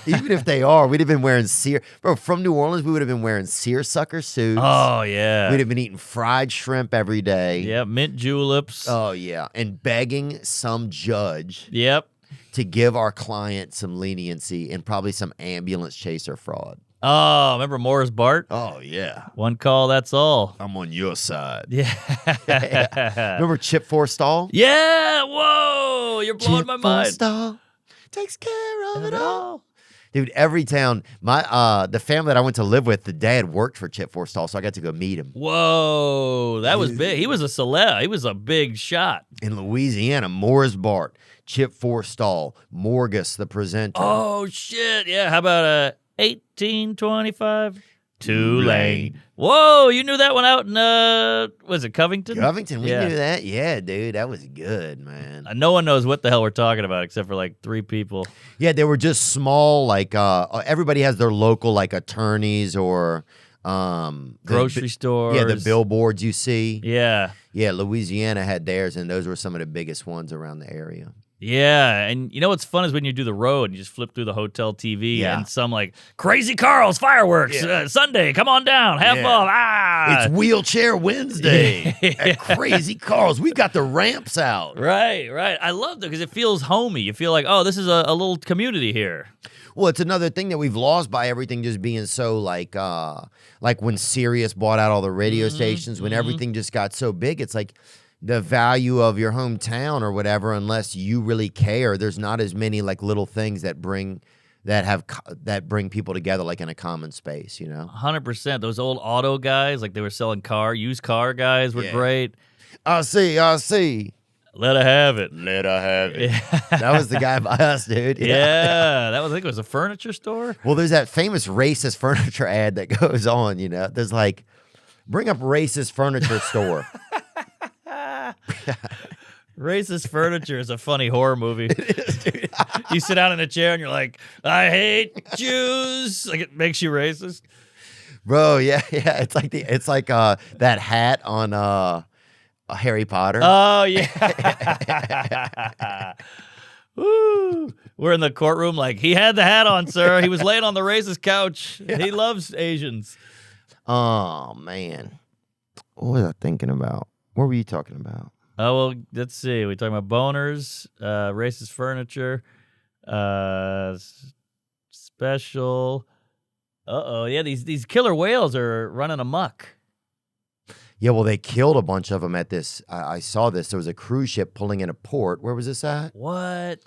Even if they are, we'd have been wearing from New Orleans, we would have been wearing seersucker suits. Oh, yeah. We'd have been eating fried shrimp every day. Yeah, mint juleps. Oh, yeah. And begging some judge Yep. to give our client some leniency and probably some ambulance chaser fraud. Oh, remember Morris Bart? Oh, yeah. One call, that's all. I'm on your side. Yeah. Remember Chip Forstall? Yeah. Whoa. You're blowing Chip my mind. Forstall takes care of it all. Dude, every town, the family that I went to live with, the dad worked for Chip Forstall, so I got to go meet him. Whoa. That was big. He was a celeb. He was a big shot. In Louisiana, Morris Bart, Chip Forstall, Morgus, the presenter. Oh, shit. Yeah. How about 1825? Tulane. Whoa, you knew that one out in, was it Covington? Covington, we Yeah. knew that. Yeah, dude, that was good, man. No one knows what the hell we're talking about except for like 3 people. Yeah, they were just small, like, everybody has their local, like, attorneys or Grocery stores. Yeah, the billboards you see. Yeah. Yeah, Louisiana had theirs, and those were some of the biggest ones around the area. Yeah, and you know what's fun is when you do the road and you just flip through the hotel TV Yeah. and some like Crazy Carl's fireworks Sunday, come on down, have Yeah. fun. It's Wheelchair Wednesday Yeah. at Crazy Carl's. We got the ramps out. Right. I love it because it feels homey. You feel like, oh, this is a little community here. Well, it's another thing that we've lost by everything just being so like when Sirius bought out all the radio stations, when everything just got so big, it's like the value of your hometown or whatever, unless you really care, there's not as many like little things that bring people together like in a common space, you know? 100%. Those old auto guys, like they were selling used car guys were Yeah. great. I see. Let her have it. Let her have it. Yeah. That was the guy by us, dude. Yeah, that was, I think it was a furniture store. Well, there's that famous racist furniture ad that goes on, you know? There's like, bring up racist furniture store. Racist Furniture is a funny horror movie. You sit down in a chair and you're like, I hate Jews. Like it makes you racist. Bro, yeah. It's like that hat on Harry Potter. Oh yeah. Woo. We're in the courtroom like, he had the hat on, sir. He was laying on the racist couch. Yeah. He loves Asians. Oh man. What was I thinking about? What were you talking about? Oh, well, let's see. We're talking about boners, racist furniture, special. Yeah, these killer whales are running amok. Yeah, well, they killed a bunch of them at this. I saw this. There was a cruise ship pulling in a port. Where was this at? What?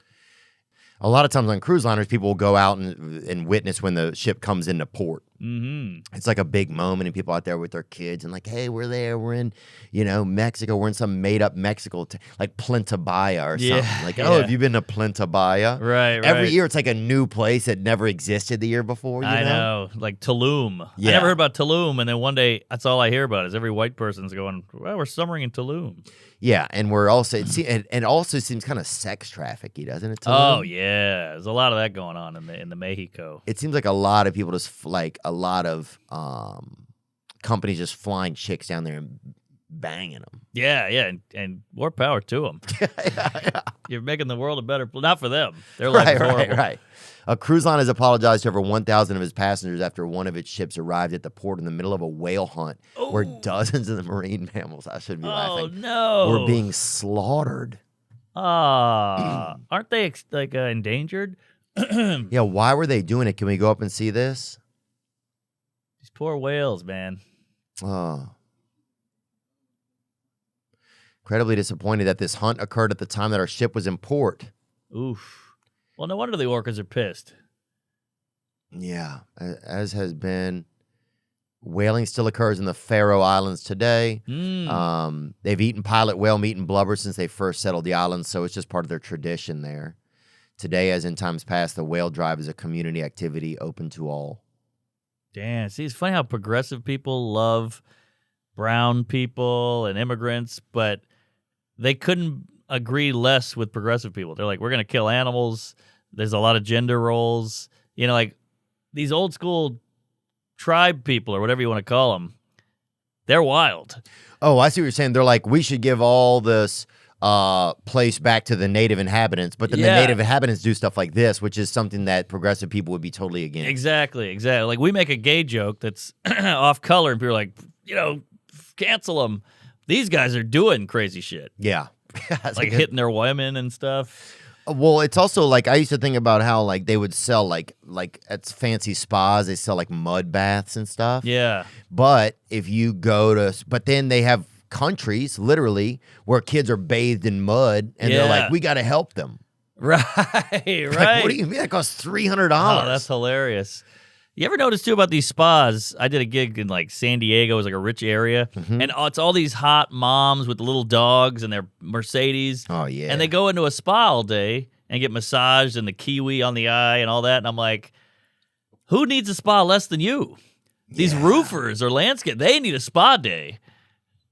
A lot of times on cruise liners, people will go out and witness when the ship comes into port. Mm-hmm. It's like a big moment, and people out there with their kids and like, hey, we're there. We're in, Mexico. We're in some made-up Mexico, like Plenta Bahia or something. Like, oh, have you been to Plenta Bahia? Right. Every year, it's like a new place that never existed the year before, you I know? like Tulum. Yeah. I never heard about Tulum, and then one day, that's all I hear about is every white person's going, well, we're summering in Tulum. Yeah, and we're also, it also seems kind of sex trafficky, doesn't it? Oh, yeah. There's a lot of that going on in the Mexico. It seems like a lot of people just, like, a lot of companies just flying chicks down there and banging them. Yeah, and more power to them. You're making the world a better place. Not for them. Their life is horrible. Right. A cruise line has apologized to over 1,000 of his passengers after one of its ships arrived at the port in the middle of a whale hunt where dozens of the marine mammals, I should be laughing, were being slaughtered. Aren't they endangered? Yeah, why were they doing it? Can we go up and see this? These poor whales, man. Oh. Incredibly disappointed that this hunt occurred at the time that our ship was in port. Oof. Well, no wonder the orcas are pissed. Yeah, as has been. Whaling still occurs in the Faroe Islands today. They've eaten pilot whale meat and blubber since they first settled the islands, so it's just part of their tradition there. Today, as in times past, the whale drive is a community activity open to all. Damn, see, it's funny how progressive people love brown people and immigrants, but they couldn't agree less with progressive people. They're like, we're going to kill animals. There's a lot of gender roles. Like these old school tribe people or whatever you want to call them, they're wild. Oh, I see what you're saying. They're like, we should give all this place back to the native inhabitants, but then the native inhabitants do stuff like this, which is something that progressive people would be totally against. Exactly. Like we make a gay joke that's off color and people are like, cancel them. These guys are doing crazy shit. Yeah. Like hitting their women and stuff. Well, it's also like I used to think about how like they would sell like at fancy spas, they sell like mud baths and stuff. Yeah. But if you go to, but then they have countries literally where kids are bathed in mud, and they're Yeah. like, we got to help them. Right. Like, Right. what do you mean? That costs $300. Oh, that's hilarious. You ever notice too about these spas? I did a gig in like San Diego, it was like a rich area, and it's all these hot moms with little dogs and their Mercedes. Oh yeah. And they go into a spa all day and get massaged and the kiwi on the eye and all that. And I'm like, who needs a spa less than you? These roofers or landscape, they need a spa day.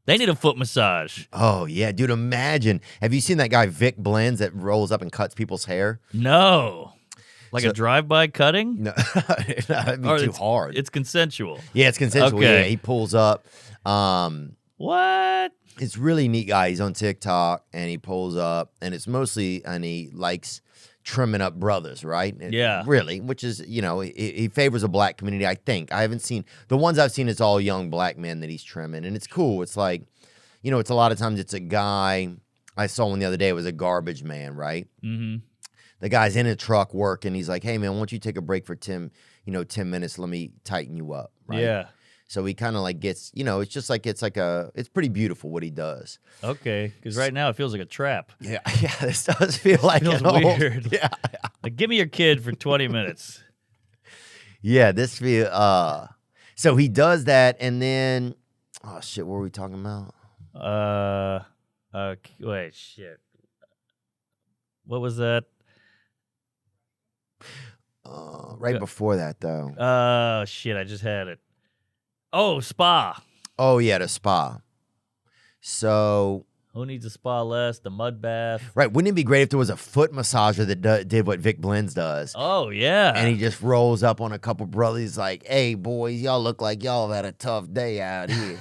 They need a foot massage. Oh yeah, dude. Imagine. Have you seen that guy Vic Blends that rolls up and cuts people's hair? No. Like So- a drive-by cutting? No, that'd be Or too it's- hard. It's consensual. Yeah, it's consensual. Okay. Yeah, he pulls up. What? It's really neat guy. He's on TikTok and he pulls up, and it's mostly, and he likes trimming up brothers, right? Yeah. Really, which is, he favors a black community, I think. I haven't seen, the ones I've seen, it's all young black men that he's trimming, and it's cool. It's like, it's a lot of times it's a guy. I saw one the other day, it was a garbage man, right? Mm-hmm. The guy's in a truck working. He's like, hey, man, why don't you take a break for 10 minutes? Let me tighten you up, right? Yeah. So he kind of like gets, it's just like, it's pretty beautiful what he does. Okay, because right now it feels like a trap. Yeah, this does feel like Feels an old- weird. Yeah, Like, give me your kid for 20 minutes. yeah. This feel. So he does that, and then, oh shit, what were we talking about? Wait, shit. What was that? Right before that, though. Oh, shit, I just had it. Oh, spa. Oh yeah, the spa. So Who needs a spa less? The mud bath. right, wouldn't it be great if there was a foot massager that did what Vic Blends does? Oh, yeah. And he just rolls up on a couple brothers like, hey, boys, y'all look like y'all have had a tough day out here.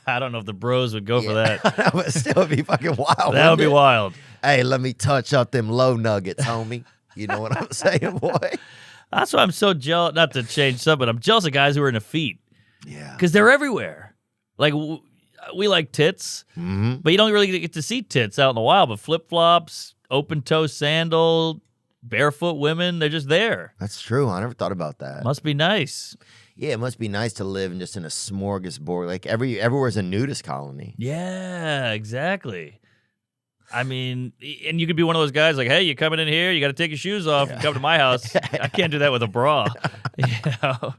I don't know if the bros would go for that. That would still be fucking wild. That would wouldn't be it? wild. Hey, let me touch up them low nuggets, homie. You know what I'm saying, boy? That's why I'm so jealous. Not to change something, but I'm jealous of guys who are into feet Yeah. because they're everywhere. Like, we like tits, Mm-hmm. but you don't really get to see tits out in the wild. But flip flops, open toe sandal, barefoot women, they're just there. That's true. I never thought about that. Must be nice. Yeah, it must be nice to live in just in a smorgasbord. Like everywhere's a nudist colony. Yeah, exactly. I mean, and you could be one of those guys like, hey, you coming in here? You got to take your shoes off and come to my house. I can't do that with a bra. Yeah.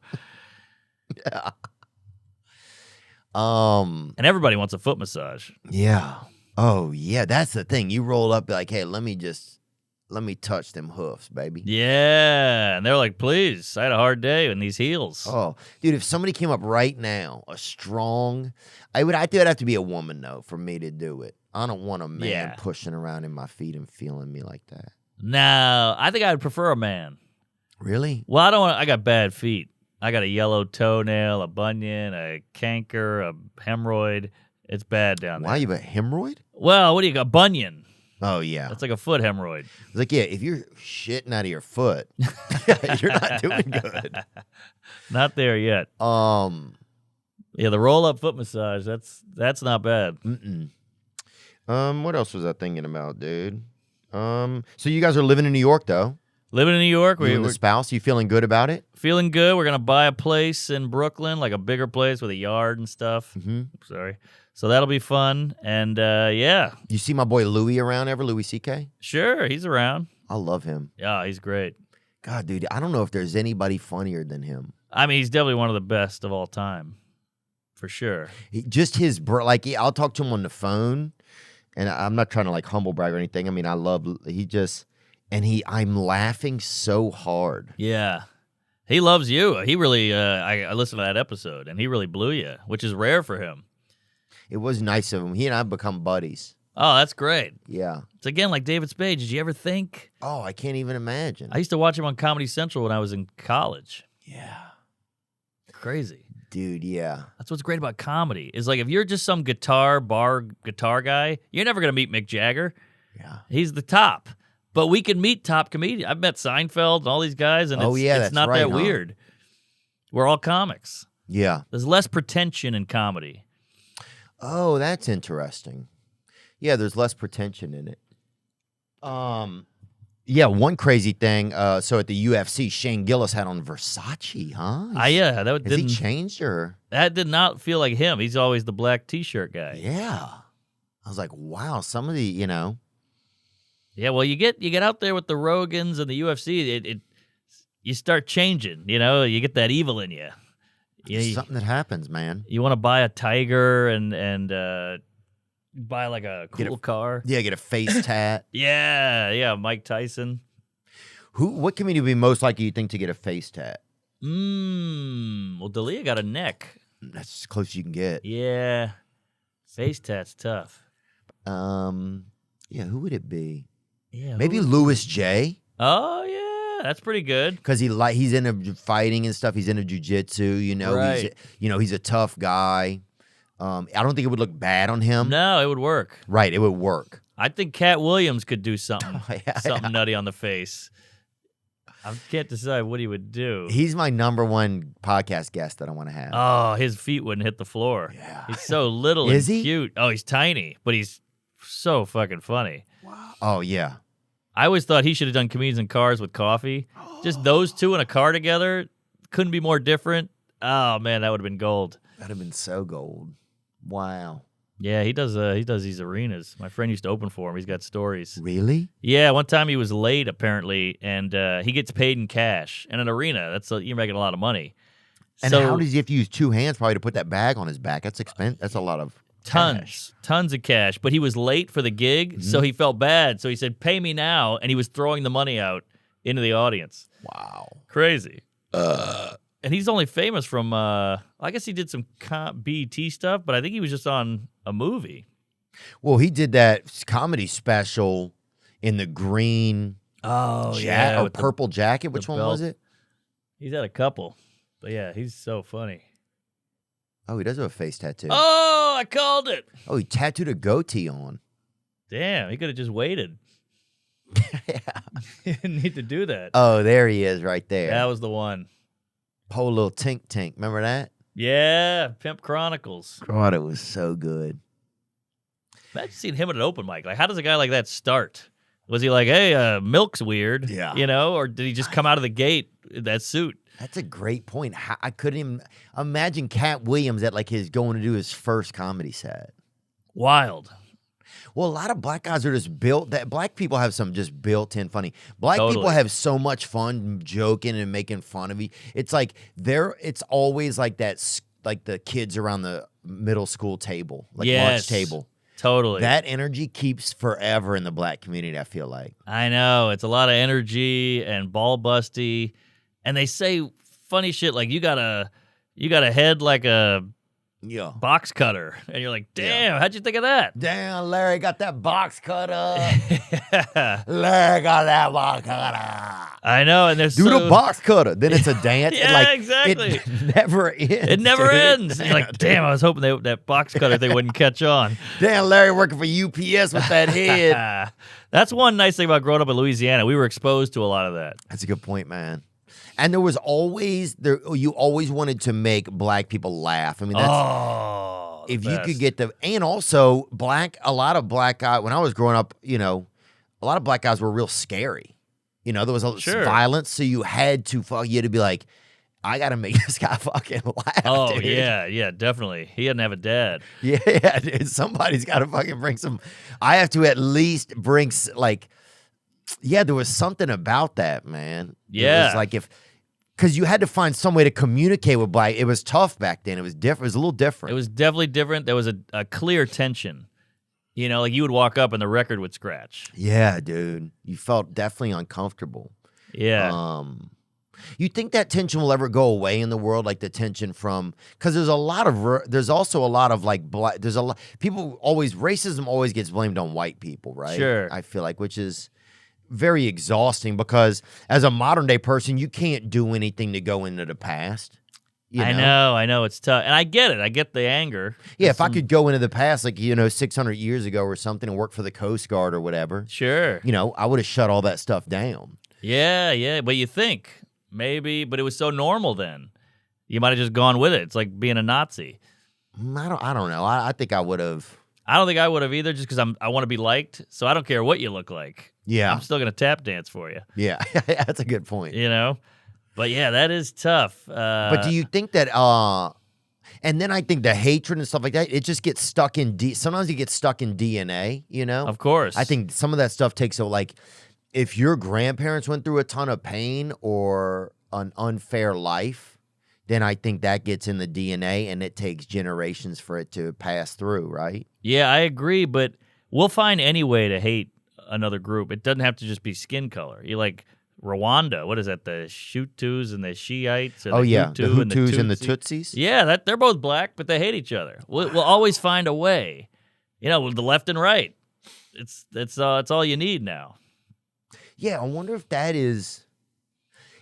And everybody wants a foot massage. Yeah. Oh, yeah. That's the thing. You roll up like, hey, let me touch them hoofs, baby. Yeah, and they're like, please, I had a hard day in these heels. Oh, dude, if somebody came up right now, I think it'd have to be a woman though for me to do it. I don't want a man Yeah. pushing around in my feet and feeling me like that. No, I think I would prefer a man. Really? Well, I got bad feet. I got a yellow toenail, a bunion, a canker, a hemorrhoid. It's bad down there. Why you have a hemorrhoid? Well, what do you got? Bunion. Oh yeah. That's like a foot hemorrhoid. It's like, yeah, if you're shitting out of your foot, you're not doing good. Not there yet. Yeah, the roll-up foot massage, that's not bad. What else was I thinking about, dude? So you guys are living in New York though. Living in New York, You and the we're spouse, you feeling good about it? feeling good. We're going to buy a place in Brooklyn, like a bigger place with a yard and stuff. Mm-hmm. Sorry. So that'll be fun. And, yeah, You see my boy Louis around ever? Louis C.K.? sure, he's around. I love him. Yeah, he's great. God, dude, I don't know if there's anybody funnier than him. I mean, he's definitely one of the best of all time, for sure. Just his, I'll talk to him on the phone, and I'm not trying to like humble brag or anything. I mean, I'm laughing so hard. Yeah. He loves you. He really, I listened to that episode, and he really blew you, which is rare for him. It was nice of him. He and I have become buddies. Oh, that's great. Yeah. It's again like David Spade. Did you ever think? Oh, I can't even imagine. I used to watch him on Comedy Central when I was in college. Yeah. Crazy. Dude, yeah. That's what's great about comedy. Is like if you're just some guitar guy, you're never gonna meet Mick Jagger. Yeah. He's the top. But we can meet top comedians. I've met Seinfeld and all these guys, and it's that's not right, that huh? weird. We're all comics. Yeah. There's less pretension in comedy. Oh, that's interesting. Yeah, there's less pretension in it. Yeah, one crazy thing. So at the UFC, Shane Gillis had on Versace, huh? Yeah, that Has he didn't. changed or? That did not feel like him. He's always the black T-shirt guy. Yeah. I was like, wow, some of the, Yeah, well, you get out there with the Rogans and the UFC, you start changing. You get that evil in you. it's something that happens, man. You want to buy a tiger and buy like a cool car. Yeah, get a face tat. Yeah, Mike Tyson. What comedian would be most likely you think to get a face tat? Well, D'Elia got a neck. That's as close as you can get. Yeah, face tat's tough. Yeah, who would it be? Yeah, Maybe Louis J. Oh yeah, that's pretty good. Because he's into fighting and stuff. He's into jujitsu. Right. He's a tough guy. I don't think it would look bad on him. No, it would work. Right, it would work. I think Cat Williams could do something, Yeah. something nutty on the face. I can't decide what he would do. He's my number one podcast guest that I want to have. Oh, his feet wouldn't hit the floor. Yeah. He's so little Is and he? cute. Oh, he's tiny, but he's so fucking funny. Oh, yeah. I always thought he should have done Comedians in Cars with Coffee. Just those two in a car together couldn't be more different. Oh man, that would have been gold. That'd have been so gold. Wow. Yeah, he does these arenas. My friend used to open for him. He's got stories. Really? Yeah, one time he was late apparently, and he gets paid in cash. And an arena, you're making a lot of money. And So, how does he have to use two hands probably to put that bag on his back? That's expensive. That's a lot of cash. tons of cash? But he was late for the gig, so he felt bad. So he said, "Pay me now," and he was throwing the money out into the audience. Wow. Crazy. And he's only famous from, I guess he did some BET stuff, but I think he was just on a movie. Well, he did that comedy special in the green Oh, or purple jacket. Which one was belt. it? He's had a couple. But yeah, he's so funny. Oh, he does have a face tattoo. Oh, I called it. Oh, he tattooed a goatee on. Damn, he could have just waited. He didn't need to do that. Oh, there he is right there. That was the one. Whole little tink tink. Remember that? Yeah, Pimp Chronicles. God, it was so good. Imagine seeing him at an open mic. Like, how does a guy like that start? Was he like, hey, milk's weird? Yeah. Or did he just come out of the gate in that suit? That's a great point. I couldn't even imagine Cat Williams at like going to do his first comedy set. Wild. Well, a lot of black guys are just built that black people have some just built-in funny. Black people Totally. have so much fun joking and making fun of you. It's like it's always like that, like the kids around the middle school table, like lunch Yes. table. Totally. That energy keeps forever in the black community, I feel like. I know. It's a lot of energy and ball busty. And they say funny shit like you got a head like a Yeah. box cutter. And you're like, damn, how'd you think of that? Damn, Larry got that box cutter. Larry got that box cutter. I know, and there's Do the box cutter. Then it's a dance. Yeah, exactly. It never ends. It never dude. ends. And you're like, damn, I was hoping that box cutter thing wouldn't catch on. Damn, Larry working for UPS with that head. That's one nice thing about growing up in Louisiana. We were exposed to a lot of that. That's a good point, man. And there was always you always wanted to make black people laugh. I mean, that's The if you best. could get and also a lot of black guys when I was growing up, a lot of black guys were real scary. There was a Sure. violence, so you had to be like, I got to make this guy fucking laugh. Oh, dude. yeah, definitely. He didn't have a dad. Yeah, dude, somebody's got to fucking bring some. I have to at least bring there was something about that, man. It Yeah. was like because you had to find some way to communicate with black. It was tough back then. It was different. It was a little different. It was definitely different. There was a clear tension. Like you would walk up and the record would scratch. Yeah, dude. You felt definitely uncomfortable. Yeah. You think that tension will ever go away in the world, like the tension from because there's also a lot of like black. There's a lot racism always gets blamed on white people, right? Sure. I feel like, which is very exhausting because as a modern day person, you can't do anything to go into the past. I know. It's tough. And I get it. I get the anger. Yeah, if I could go into the past, like, 600 years ago or something and work for the Coast Guard or whatever, Sure. I would have shut all that stuff down. Yeah. But you think maybe, but it was so normal then. You might have just gone with it. It's like being a Nazi. I don't know. I think I would have. I don't think I would have either, just because I want to be liked. So I don't care what you look like. Yeah. I'm still gonna tap dance for you. Yeah, that's a good point. You know, but yeah, that is tough. But do you think that? And then I think the hatred and stuff like that, it just gets stuck in sometimes it gets stuck in DNA. You know, Of course. I think some of that stuff takes like if your grandparents went through a ton of pain or an unfair life, then I think that gets in the DNA and it takes generations for it to pass through, right? Yeah, I agree, but we'll find any way to hate another group. It doesn't have to just be skin color. You like Rwanda, what is that? The Hutus and the Shiites? Or Oh, the yeah, the Hutu Hutus and the Tutsi? Tutsis. Yeah, they're both black, but they hate each other. We'll always find a way. You know, with the left and right. It's all you need now. Yeah, I wonder if that is.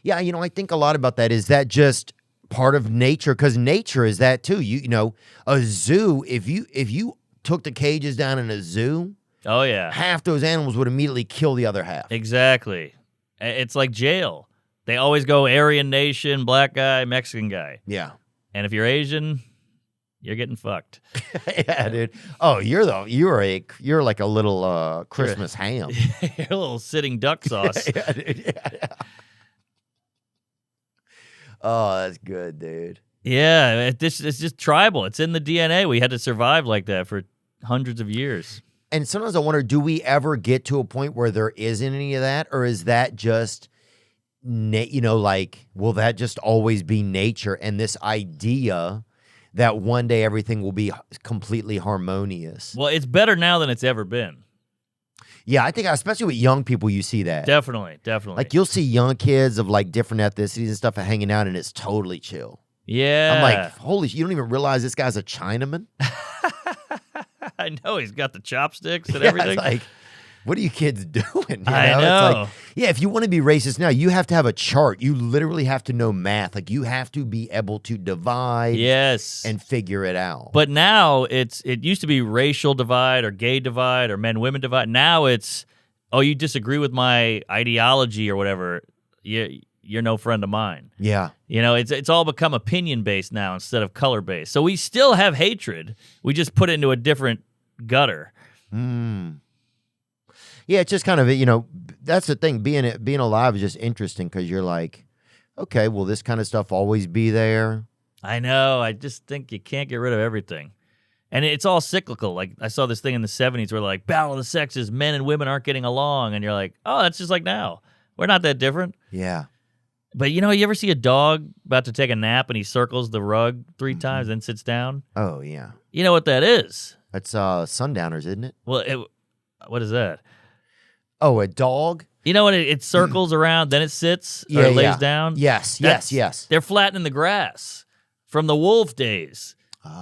Yeah, I think a lot about that. Is that just part of nature? Because nature is that too. You know, a zoo. If you took the cages down in a zoo, Oh yeah, half those animals would immediately kill the other half. exactly. It's like jail. They always go Aryan nation, black guy, Mexican guy, Yeah, and if you're Asian, you're getting fucked. yeah, dude. Oh, you're like a little Christmas ham. You're a little sitting duck sauce. Yeah, dude. Yeah. Oh, that's good, dude. Yeah, it's just tribal. It's in the DNA. We had to survive like that for hundreds of years. And sometimes I wonder, do we ever get to a point where there isn't any of that? Or is that just, like, will that just always be nature? And this idea that one day everything will be completely harmonious. Well, it's better now than it's ever been. Yeah, I think especially with young people, you see that. Definitely. Like you'll see young kids of like different ethnicities and stuff hanging out and it's totally chill. Yeah. I'm like, holy, you don't even realize this guy's a Chinaman? I know, he's got the chopsticks and Yeah, everything. it's like, what are you kids doing? I It's know. like, yeah, if you want to be racist now, you have to have a chart. You literally have to know math. Like you have to be able to divide Yes. and figure it out. But now it used to be racial divide or gay divide or men-women divide. Now it's, oh, you disagree with my ideology or whatever, you're no friend of mine. Yeah. You know, it's all become opinion-based now instead of color-based. So we still have hatred. We just put it into a different gutter. Yeah, it's just kind of, that's the thing. Being alive is just interesting because you're like, okay, will this kind of stuff always be there? I know. I just think you can't get rid of everything. And it's all cyclical. Like, I saw this thing in the 70s where, like, battle of the sexes, men and women aren't getting along. And you're like, oh, that's just like now. We're not that different. Yeah. But, you ever see a dog about to take a nap and he circles the rug 3 times, then sits down? Oh, yeah. You know what that is? That's Sundowners, isn't it? Well, what is that? Oh, a dog? You know when it circles around, then it sits or Yeah, it lays yeah. down? Yes, yes. They're flattening the grass from the wolf days.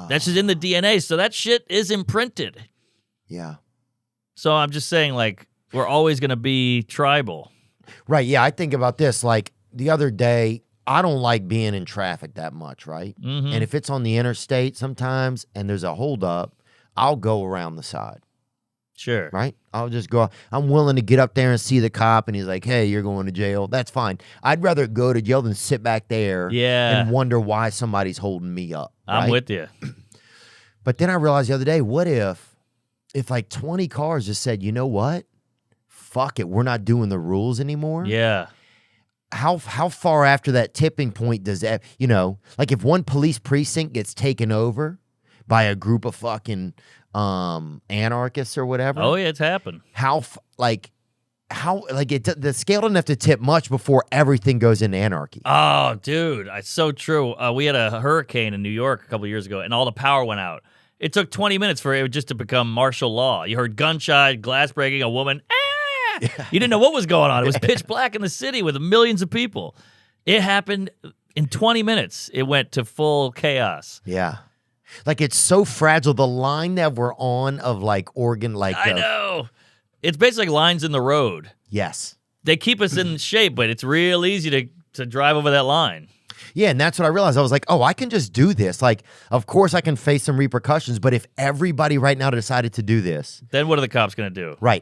That's just in the DNA. So that shit is imprinted. Yeah. So I'm just saying, like, we're always going to be tribal. Right, yeah, I think about this. Like, the other day, I don't like being in traffic that much, right? Mm-hmm. And if it's on the interstate sometimes and there's a holdup, I'll go around the side, Sure. right? I'll just go. I'm willing to get up there and see the cop, and he's like, hey, you're going to jail. That's fine. I'd rather go to jail than sit back there Yeah. and wonder why somebody's holding me up. I'm right? with you. But then I realized the other day, what if like 20 cars just said, you know what? Fuck it. We're not doing the rules anymore. Yeah. How far after that tipping point does that, like if one police precinct gets taken over by a group of fucking anarchists or whatever? Oh, yeah, it's happened. The scale doesn't have to tip much before everything goes into anarchy. Oh, dude, it's so true. We had a hurricane in New York a couple of years ago, and all the power went out. It took 20 minutes for it just to become martial law. You heard gunshot, glass breaking, a woman. You didn't know what was going on. It was pitch black in the city with millions of people. It happened in 20 minutes. It went to full chaos. Yeah. Like it's so fragile. The line that we're on of like Oregon, I know. It's basically lines in the road. Yes. They keep us in shape, but it's real easy to drive over that line. Yeah, and that's what I realized. I was like, oh, I can just do this. Like, of course I can face some repercussions, but if everybody right now decided to do this. Then what are the cops going to do? Right.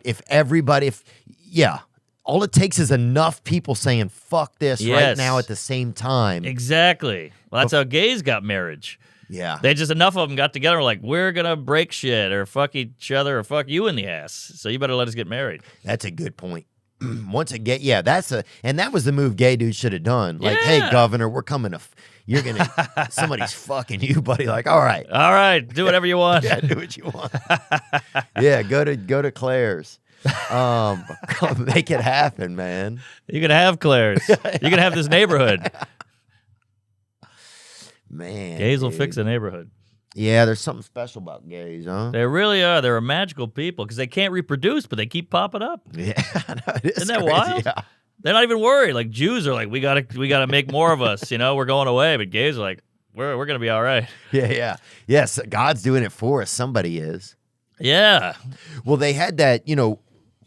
all it takes is enough people saying "fuck this" right Yes. now at the same time. Exactly. Well, that's how gays got marriage. Yeah. They just enough of them got together and were like, we're gonna break shit or fuck each other or fuck you in the ass. So you better let us get married. That's a good point. Once again, yeah, and that was the move gay dudes should have done. Like, Yeah. hey, governor, we're coming to, you're gonna, somebody's fucking you, buddy. Like, all right, Do whatever you want. yeah, do what you want. Yeah, go to Claire's. Make it happen, man. You can have Claire's. You can have this neighborhood. Man, Gays will dude. fix a neighborhood. Yeah, there's something special about gays, huh? They really are. They're a magical people because they can't reproduce, but they keep popping up. Yeah, I know, it is Isn't that crazy, wild? Yeah. They're not even worried. Like Jews are like, we gotta make more of us. You know, we're going away. But gays are like, we're gonna be all right. Yeah. Yes, God's doing it for us. Somebody is. Yeah. Well, they had that,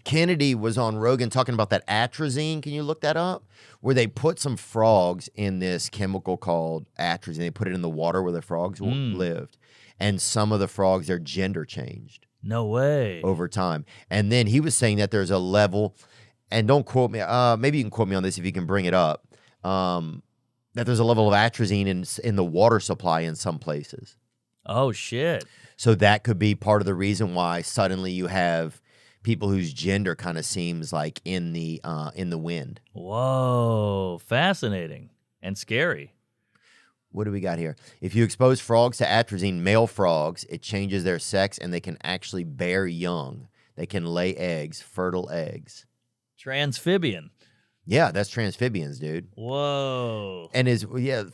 Kennedy was on Rogan talking about that atrazine. Can you look that up? Where they put some frogs in this chemical called atrazine. They put it in the water where the frogs lived. And some of the frogs, their gender changed No way. over time. And then he was saying that there's a level, and don't quote me, maybe you can quote me on this if you can bring it up, that there's a level of atrazine in the water supply in some places. Oh shit. So that could be part of the reason why suddenly you have people whose gender kind of seems like in the wind. Whoa. Fascinating and scary. What do we got here? If you expose frogs to atrazine, male frogs, it changes their sex and they can actually bear young. They can lay eggs, fertile eggs. Transphibian. Yeah, that's transphibians, dude. Whoa. And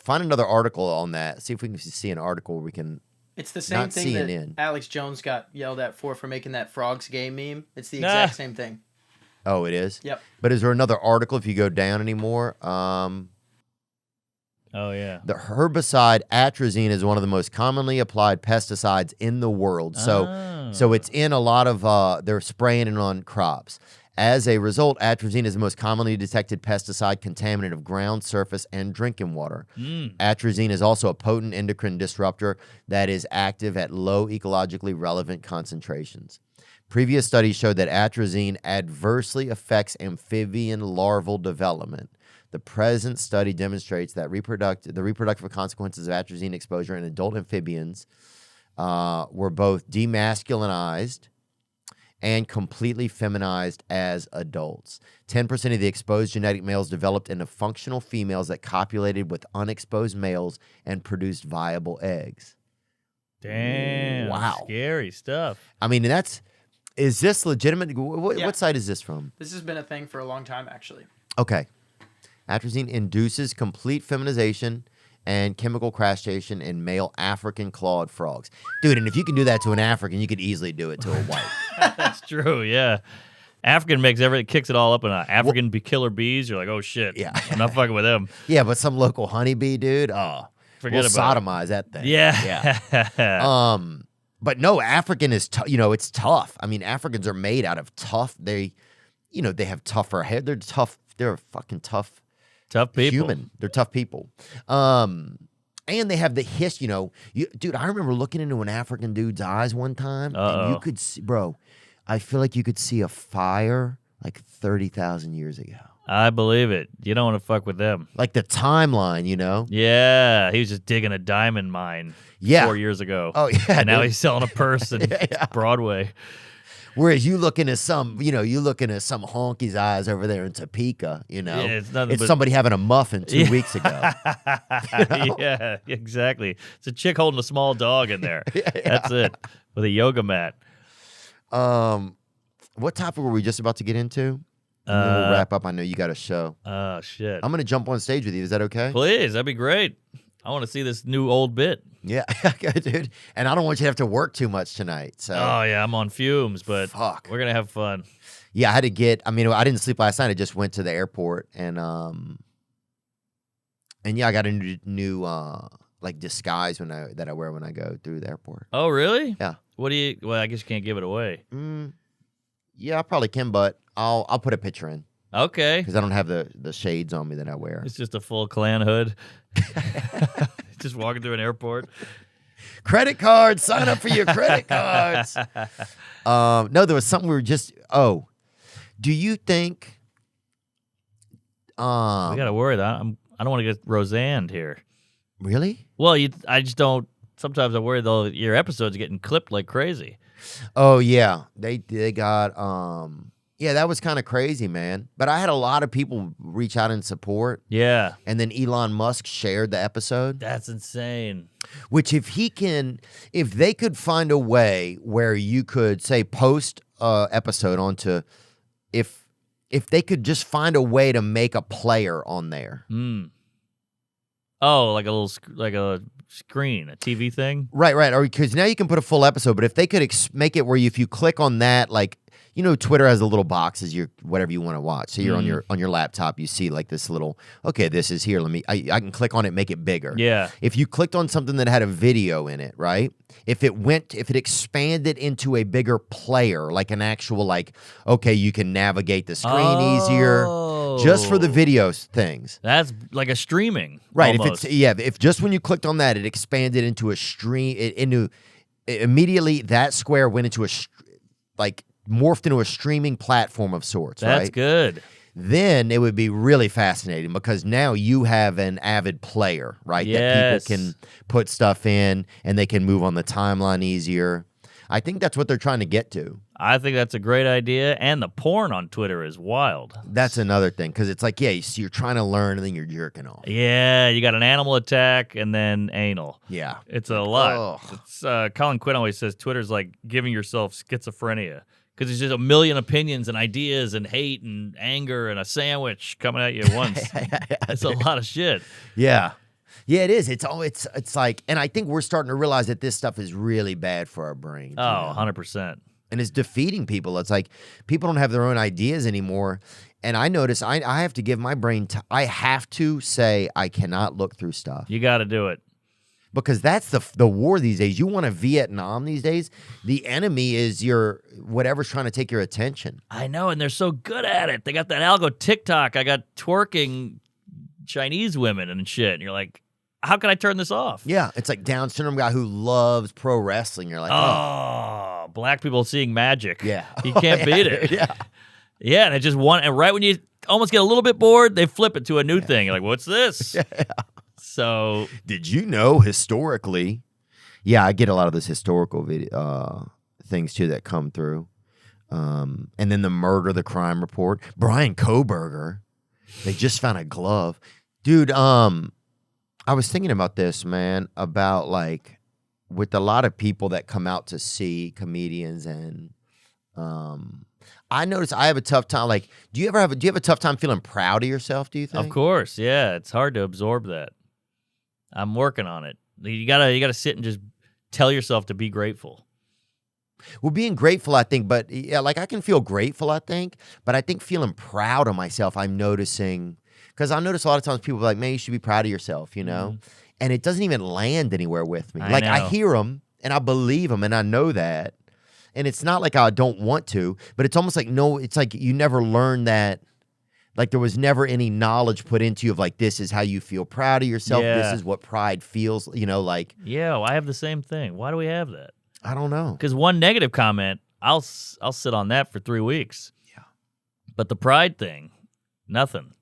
find another article on that. See if we can see an article where we can. It's the same Not thing that CNN. Alex Jones got yelled at for making that frogs gay meme. It's the exact same thing. Oh, it is? Yep. But is there another article if you go down anymore? Oh yeah. The herbicide atrazine is one of the most commonly applied pesticides in the world. So it's in a lot of they're spraying it on crops. As a result, atrazine is the most commonly detected pesticide contaminant of ground, surface, and drinking water. Atrazine is also a potent endocrine disruptor that is active at low ecologically relevant concentrations. Previous studies showed that atrazine adversely affects amphibian larval development. The present study demonstrates that the reproductive consequences of atrazine exposure in adult amphibians were both demasculinized and completely feminized as adults. 10% of the exposed genetic males developed into functional females that copulated with unexposed males and produced viable eggs. Damn. Wow. Scary stuff. I mean, is this legitimate? Yeah. What site is this from? This has been a thing for a long time, actually. Okay. Atrazine induces complete feminization and chemical castration in male African clawed frogs. Dude, and if you can do that to an African, you could easily do it to a white. That's true, yeah. African kicks it all up in African killer bees. You're like, oh shit. Yeah. I'm not fucking with them. Yeah, but some local honeybee, dude, Forget we'll about sodomize that thing. Yeah. But no, African is, it's tough. I mean, Africans are made out of tough. They have tougher hair. They're tough. They're fucking tough. Tough people. Human. They're tough people. And they have the history, dude, I remember looking into an African dude's eyes one time, and you could see, bro, I feel like you could see a fire like 30,000 years ago. I believe it. You don't want to fuck with them. Like the timeline, Yeah. He was just digging a diamond mine 4 years ago. Oh, yeah. And now dude. he's selling a purse in Broadway. Whereas you looking at some honky's eyes over there in Topeka, Yeah, it's nothing it's but- somebody having a muffin 2 weeks ago. Yeah, exactly. It's a chick holding a small dog in there. That's it. With a yoga mat. What topic were we just about to get into? And then we'll wrap up. I know you got a show. Oh, shit. I'm going to jump on stage with you. Is that okay? Please, that'd be great. I want to see this new old bit. Yeah, dude. And I don't want you to have to work too much tonight. So Oh, yeah, I'm on fumes, but Fuck. we're going to have fun. yeah, I had to I didn't sleep last night. I just went to the airport and yeah, I got a new like disguise that I wear when I go through the airport. Oh, really? Yeah. Well, I guess you can't give it away. Yeah, I probably can, but I'll put a picture in Okay. because I don't have the shades on me that I wear. It's just a full Klan hood. Just walking through an airport. Credit cards, sign up for your credit cards. No, there was something we were just. Oh, do you think We gotta worry that I don't want to get Roseanne here. Really? Well, I just don't. Sometimes I worry though your episodes are getting clipped like crazy. Oh yeah, they got yeah, that was kind of crazy, man. But I had a lot of people reach out and support. Yeah, And then Elon Musk shared the episode. that's insane. Which if they could find a way where you could say post episode onto, if they could just find a way to make a player on there. Oh, like a screen, a TV thing. Right. Or because now you can put a full episode, but if they could make it where if you click on that, like, you know, Twitter has the little boxes, whatever you want to watch. So you're on your laptop, you see like this little, okay, this is here. I can click on it, make it bigger. Yeah. If you clicked on something that had a video in it, right? If it expanded into a bigger player, like an actual, like, okay, you can navigate the screen easier, just for the video things. That's like a streaming, right? almost. If just when you clicked on that, it expanded into a stream, immediately that square went into morphed into a streaming platform of sorts. That's right? good. Then it would be really fascinating because now you have an avid player, right? Yes. That people can put stuff in and they can move on the timeline easier. I think that's what they're trying to get to. I think that's a great idea, and the porn on Twitter is wild. That's another thing because it's like, yeah, you're trying to learn and then you're jerking off. Yeah, you got an animal attack and then anal. Yeah. It's a lot. Ugh. It's Colin Quinn always says Twitter's like giving yourself schizophrenia because there's just a million opinions and ideas and hate and anger and a sandwich coming at you at once. It's a lot of shit. Yeah. Yeah, it is. It's like, and I think we're starting to realize that this stuff is really bad for our brains. Oh, 100%. And it's defeating people. It's like people don't have their own ideas anymore. And I notice I have to give my brain, I have to say I cannot look through stuff. You got to do it. Because that's the war these days. You want a Vietnam these days, the enemy is whatever's trying to take your attention. I know, and they're so good at it. They got that algo TikTok. I got twerking Chinese women and shit. And you're like, how can I turn this off? Yeah, it's like Down syndrome guy who loves pro wrestling. You're like, oh, black people seeing magic. Yeah. You can't beat it. Yeah. Yeah, and it just and right when you almost get a little bit bored, they flip it to a new thing. You're like, what's this? Yeah. So, did you know historically? Yeah, I get a lot of those historical things too that come through. And then the crime report. Brian Koberger, they just found a glove. Dude, I was thinking about this, man, about like with a lot of people that come out to see comedians and I notice I have a tough time. Like, do you have a tough time feeling proud of yourself, do you think? of course, yeah, it's hard to absorb that. I'm working on it. You gotta sit and just tell yourself to be grateful. Well, being grateful, I think, but yeah, like I can feel grateful, I think, but I think feeling proud of myself, I'm noticing, because I notice a lot of times people are like, man, you should be proud of yourself, you know? And it doesn't even land anywhere with me. I hear them and I believe them and I know that. And it's not like I don't want to, but it's almost like, no, it's like you never learned that. Like there was never any knowledge put into you of like, this is how you feel proud of yourself. Yeah. This is what pride feels, you know, like. Yeah, well, I have the same thing. Why do we have that? I don't know. Because one negative comment, I'll sit on that for 3 weeks. Yeah. But the pride thing, nothing.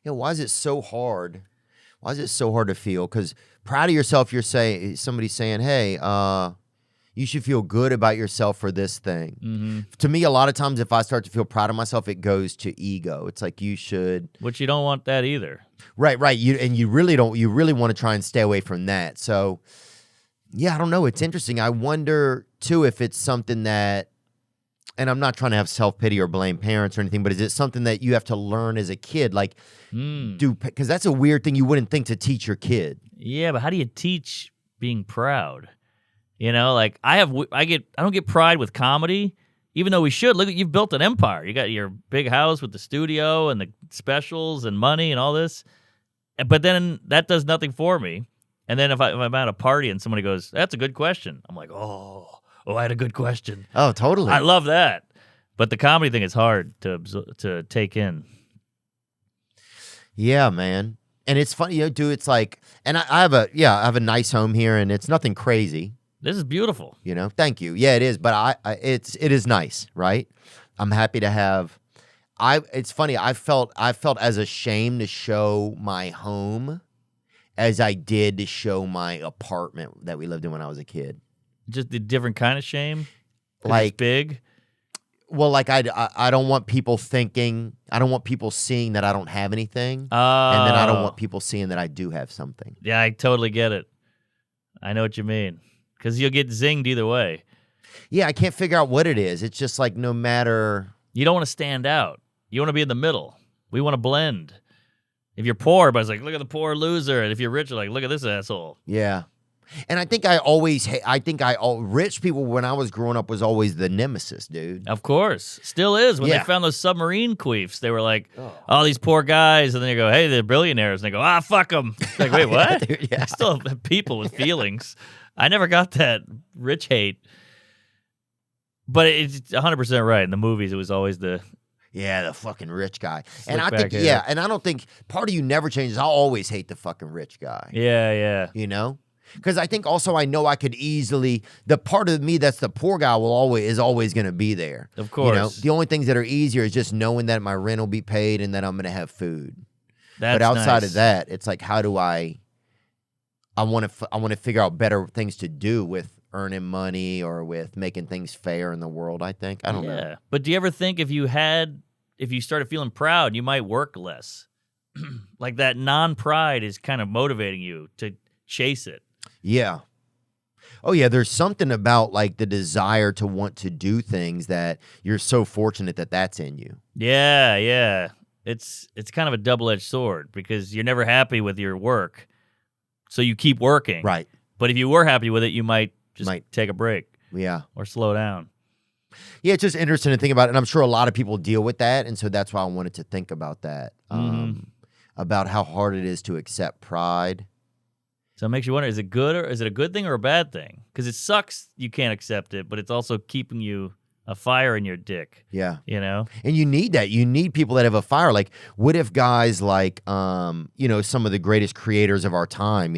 Yeah, why is it so hard? Why is it so hard to feel? Because proud of yourself, somebody's saying, hey, you should feel good about yourself for this thing. Mm-hmm. To me, a lot of times, if I start to feel proud of myself, it goes to ego. It's like you should. Which you don't want that either. Right. You really don't. You really want to try and stay away from that. So, yeah, I don't know. It's interesting. I wonder too if it's something that, and I'm not trying to have self-pity or blame parents or anything, but is it something that you have to learn as a kid? Like, because that's a weird thing you wouldn't think to teach your kid. Yeah, but how do you teach being proud? You know, like I don't get pride with comedy, even though we should. Look, you've built an empire. You got your big house with the studio and the specials and money and all this. But then that does nothing for me. And then if I'm at a party and somebody goes, "That's a good question," I'm like, "Oh, I had a good question." Oh, totally. I love that. But the comedy thing is hard to take in. Yeah, man. And it's funny, dude. It's like, and I have a nice home here, and it's nothing crazy. This is beautiful. Thank you. Yeah, it is. But it is nice, right? I'm happy to have. it's funny. I felt as ashamed to show my home as I did to show my apartment that we lived in when I was a kid. Just a different kind of shame? 'Cause Like it's big? Well, like I don't want people thinking, I don't want people seeing that I don't have anything. And then I don't want people seeing that I do have something. Yeah, I totally get it. I know what you mean. Because you'll get zinged either way. Yeah, I can't figure out what it is. It's just like no matter. You don't want to stand out. You want to be in the middle. We want to blend. If you're poor, everybody's like, look at the poor loser. And if you're rich, you're like, look at this asshole. Yeah. And I think rich people when I was growing up was always the nemesis, dude. Of course. Still is. When they found those submarine queefs, they were like, oh, these poor guys. And then they go, hey, they're billionaires. And they go, fuck them. Like, wait, what? Dude, yeah. I still have people with feelings. I never got that rich hate. But it's 100% right. In the movies, it was always the fucking rich guy. Slick And I think, back hair. and I don't think part of you never changes. I'll always hate the fucking rich guy. Yeah. You know? Because I think also I know I could easily, the part of me that's the poor guy is always going to be there. Of course. You know, the only things that are easier is just knowing that my rent will be paid and that I'm going to have food. That's but outside nice. of that, it's like, how do I want to figure out better things to do with earning money or with making things fair in the world, I think. I don't know. But do you ever think if you started feeling proud, you might work less? Like that non-pride is kind of motivating you to chase it. Yeah. Oh, yeah, there's something about like the desire to want to do things that you're so fortunate that that's in you. Yeah. It's kind of a double-edged sword because you're never happy with your work, so you keep working. Right. But if you were happy with it, you might just take a break. Yeah. Or slow down. Yeah, it's just interesting to think about, and I'm sure a lot of people deal with that, and so that's why I wanted to think about that, about how hard it is to accept pride. So it makes you wonder, is it good or is it a good thing or a bad thing? Because it sucks you can't accept it, but it's also keeping you a fire in your dick. Yeah. You know? And you need that. You need people that have a fire. Like, what if guys like, some of the greatest creators of our time,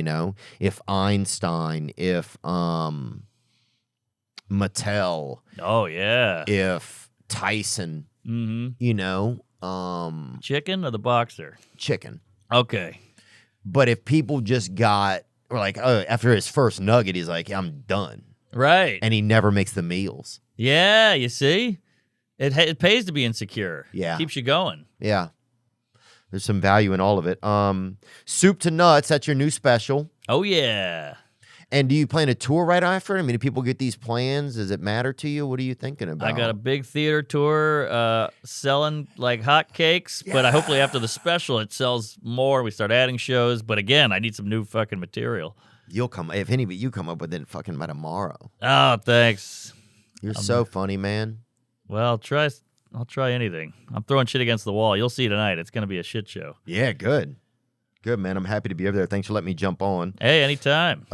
if Einstein, if Mattel. Oh, yeah. If Tyson, Chicken or the boxer? Chicken. Okay. But if people just after his first nugget, he's like, I'm done. Right. And he never makes the meals. Yeah, you see? It pays to be insecure. Yeah. Keeps you going. Yeah. There's some value in all of it. Soup to Nuts, that's your new special. Oh, yeah. And do you plan a tour right after? I mean, do people get these plans? Does it matter to you? What are you thinking about? I got a big theater tour selling like hotcakes, but hopefully after the special it sells more. We start adding shows, but again, I need some new fucking material. You'll come, if any of it, you come up with it fucking by tomorrow. Oh, thanks. You're so funny, man. Well, I'll try anything. I'm throwing shit against the wall. You'll see tonight. It's going to be a shit show. Yeah, good. Good, man. I'm happy to be over there. Thanks for letting me jump on. Hey, anytime.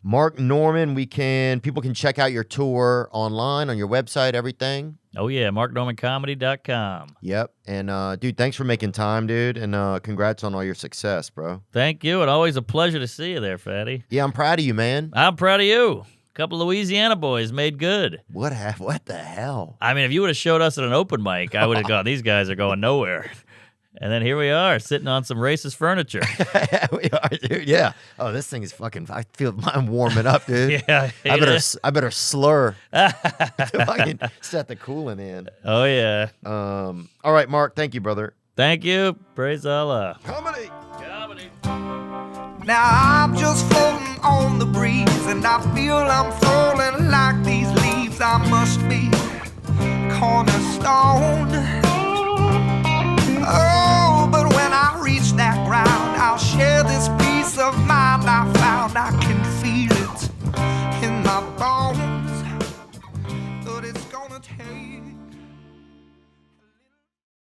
Mark Norman, people can check out your tour online on your website, everything. Oh, yeah, marknormancomedy.com. Yep. And, dude, thanks for making time, dude. And congrats on all your success, bro. Thank you. And always a pleasure to see you there, Fatty. Yeah, I'm proud of you, man. I'm proud of you. A couple of Louisiana boys made good. What the hell? I mean, if you would have showed us at an open mic, I would have gone, these guys are going nowhere. And then here we are, sitting on some racist furniture. We are, dude. Yeah. Oh, this thing is fucking. I feel mine warming up, dude. Yeah. I better slur to fucking set the cooling in. Oh yeah. All right, Mark. Thank you, brother. Thank you. Praise Allah. Comedy. Comedy. Now I'm just floating on the breeze, and I feel I'm falling like these leaves. I must be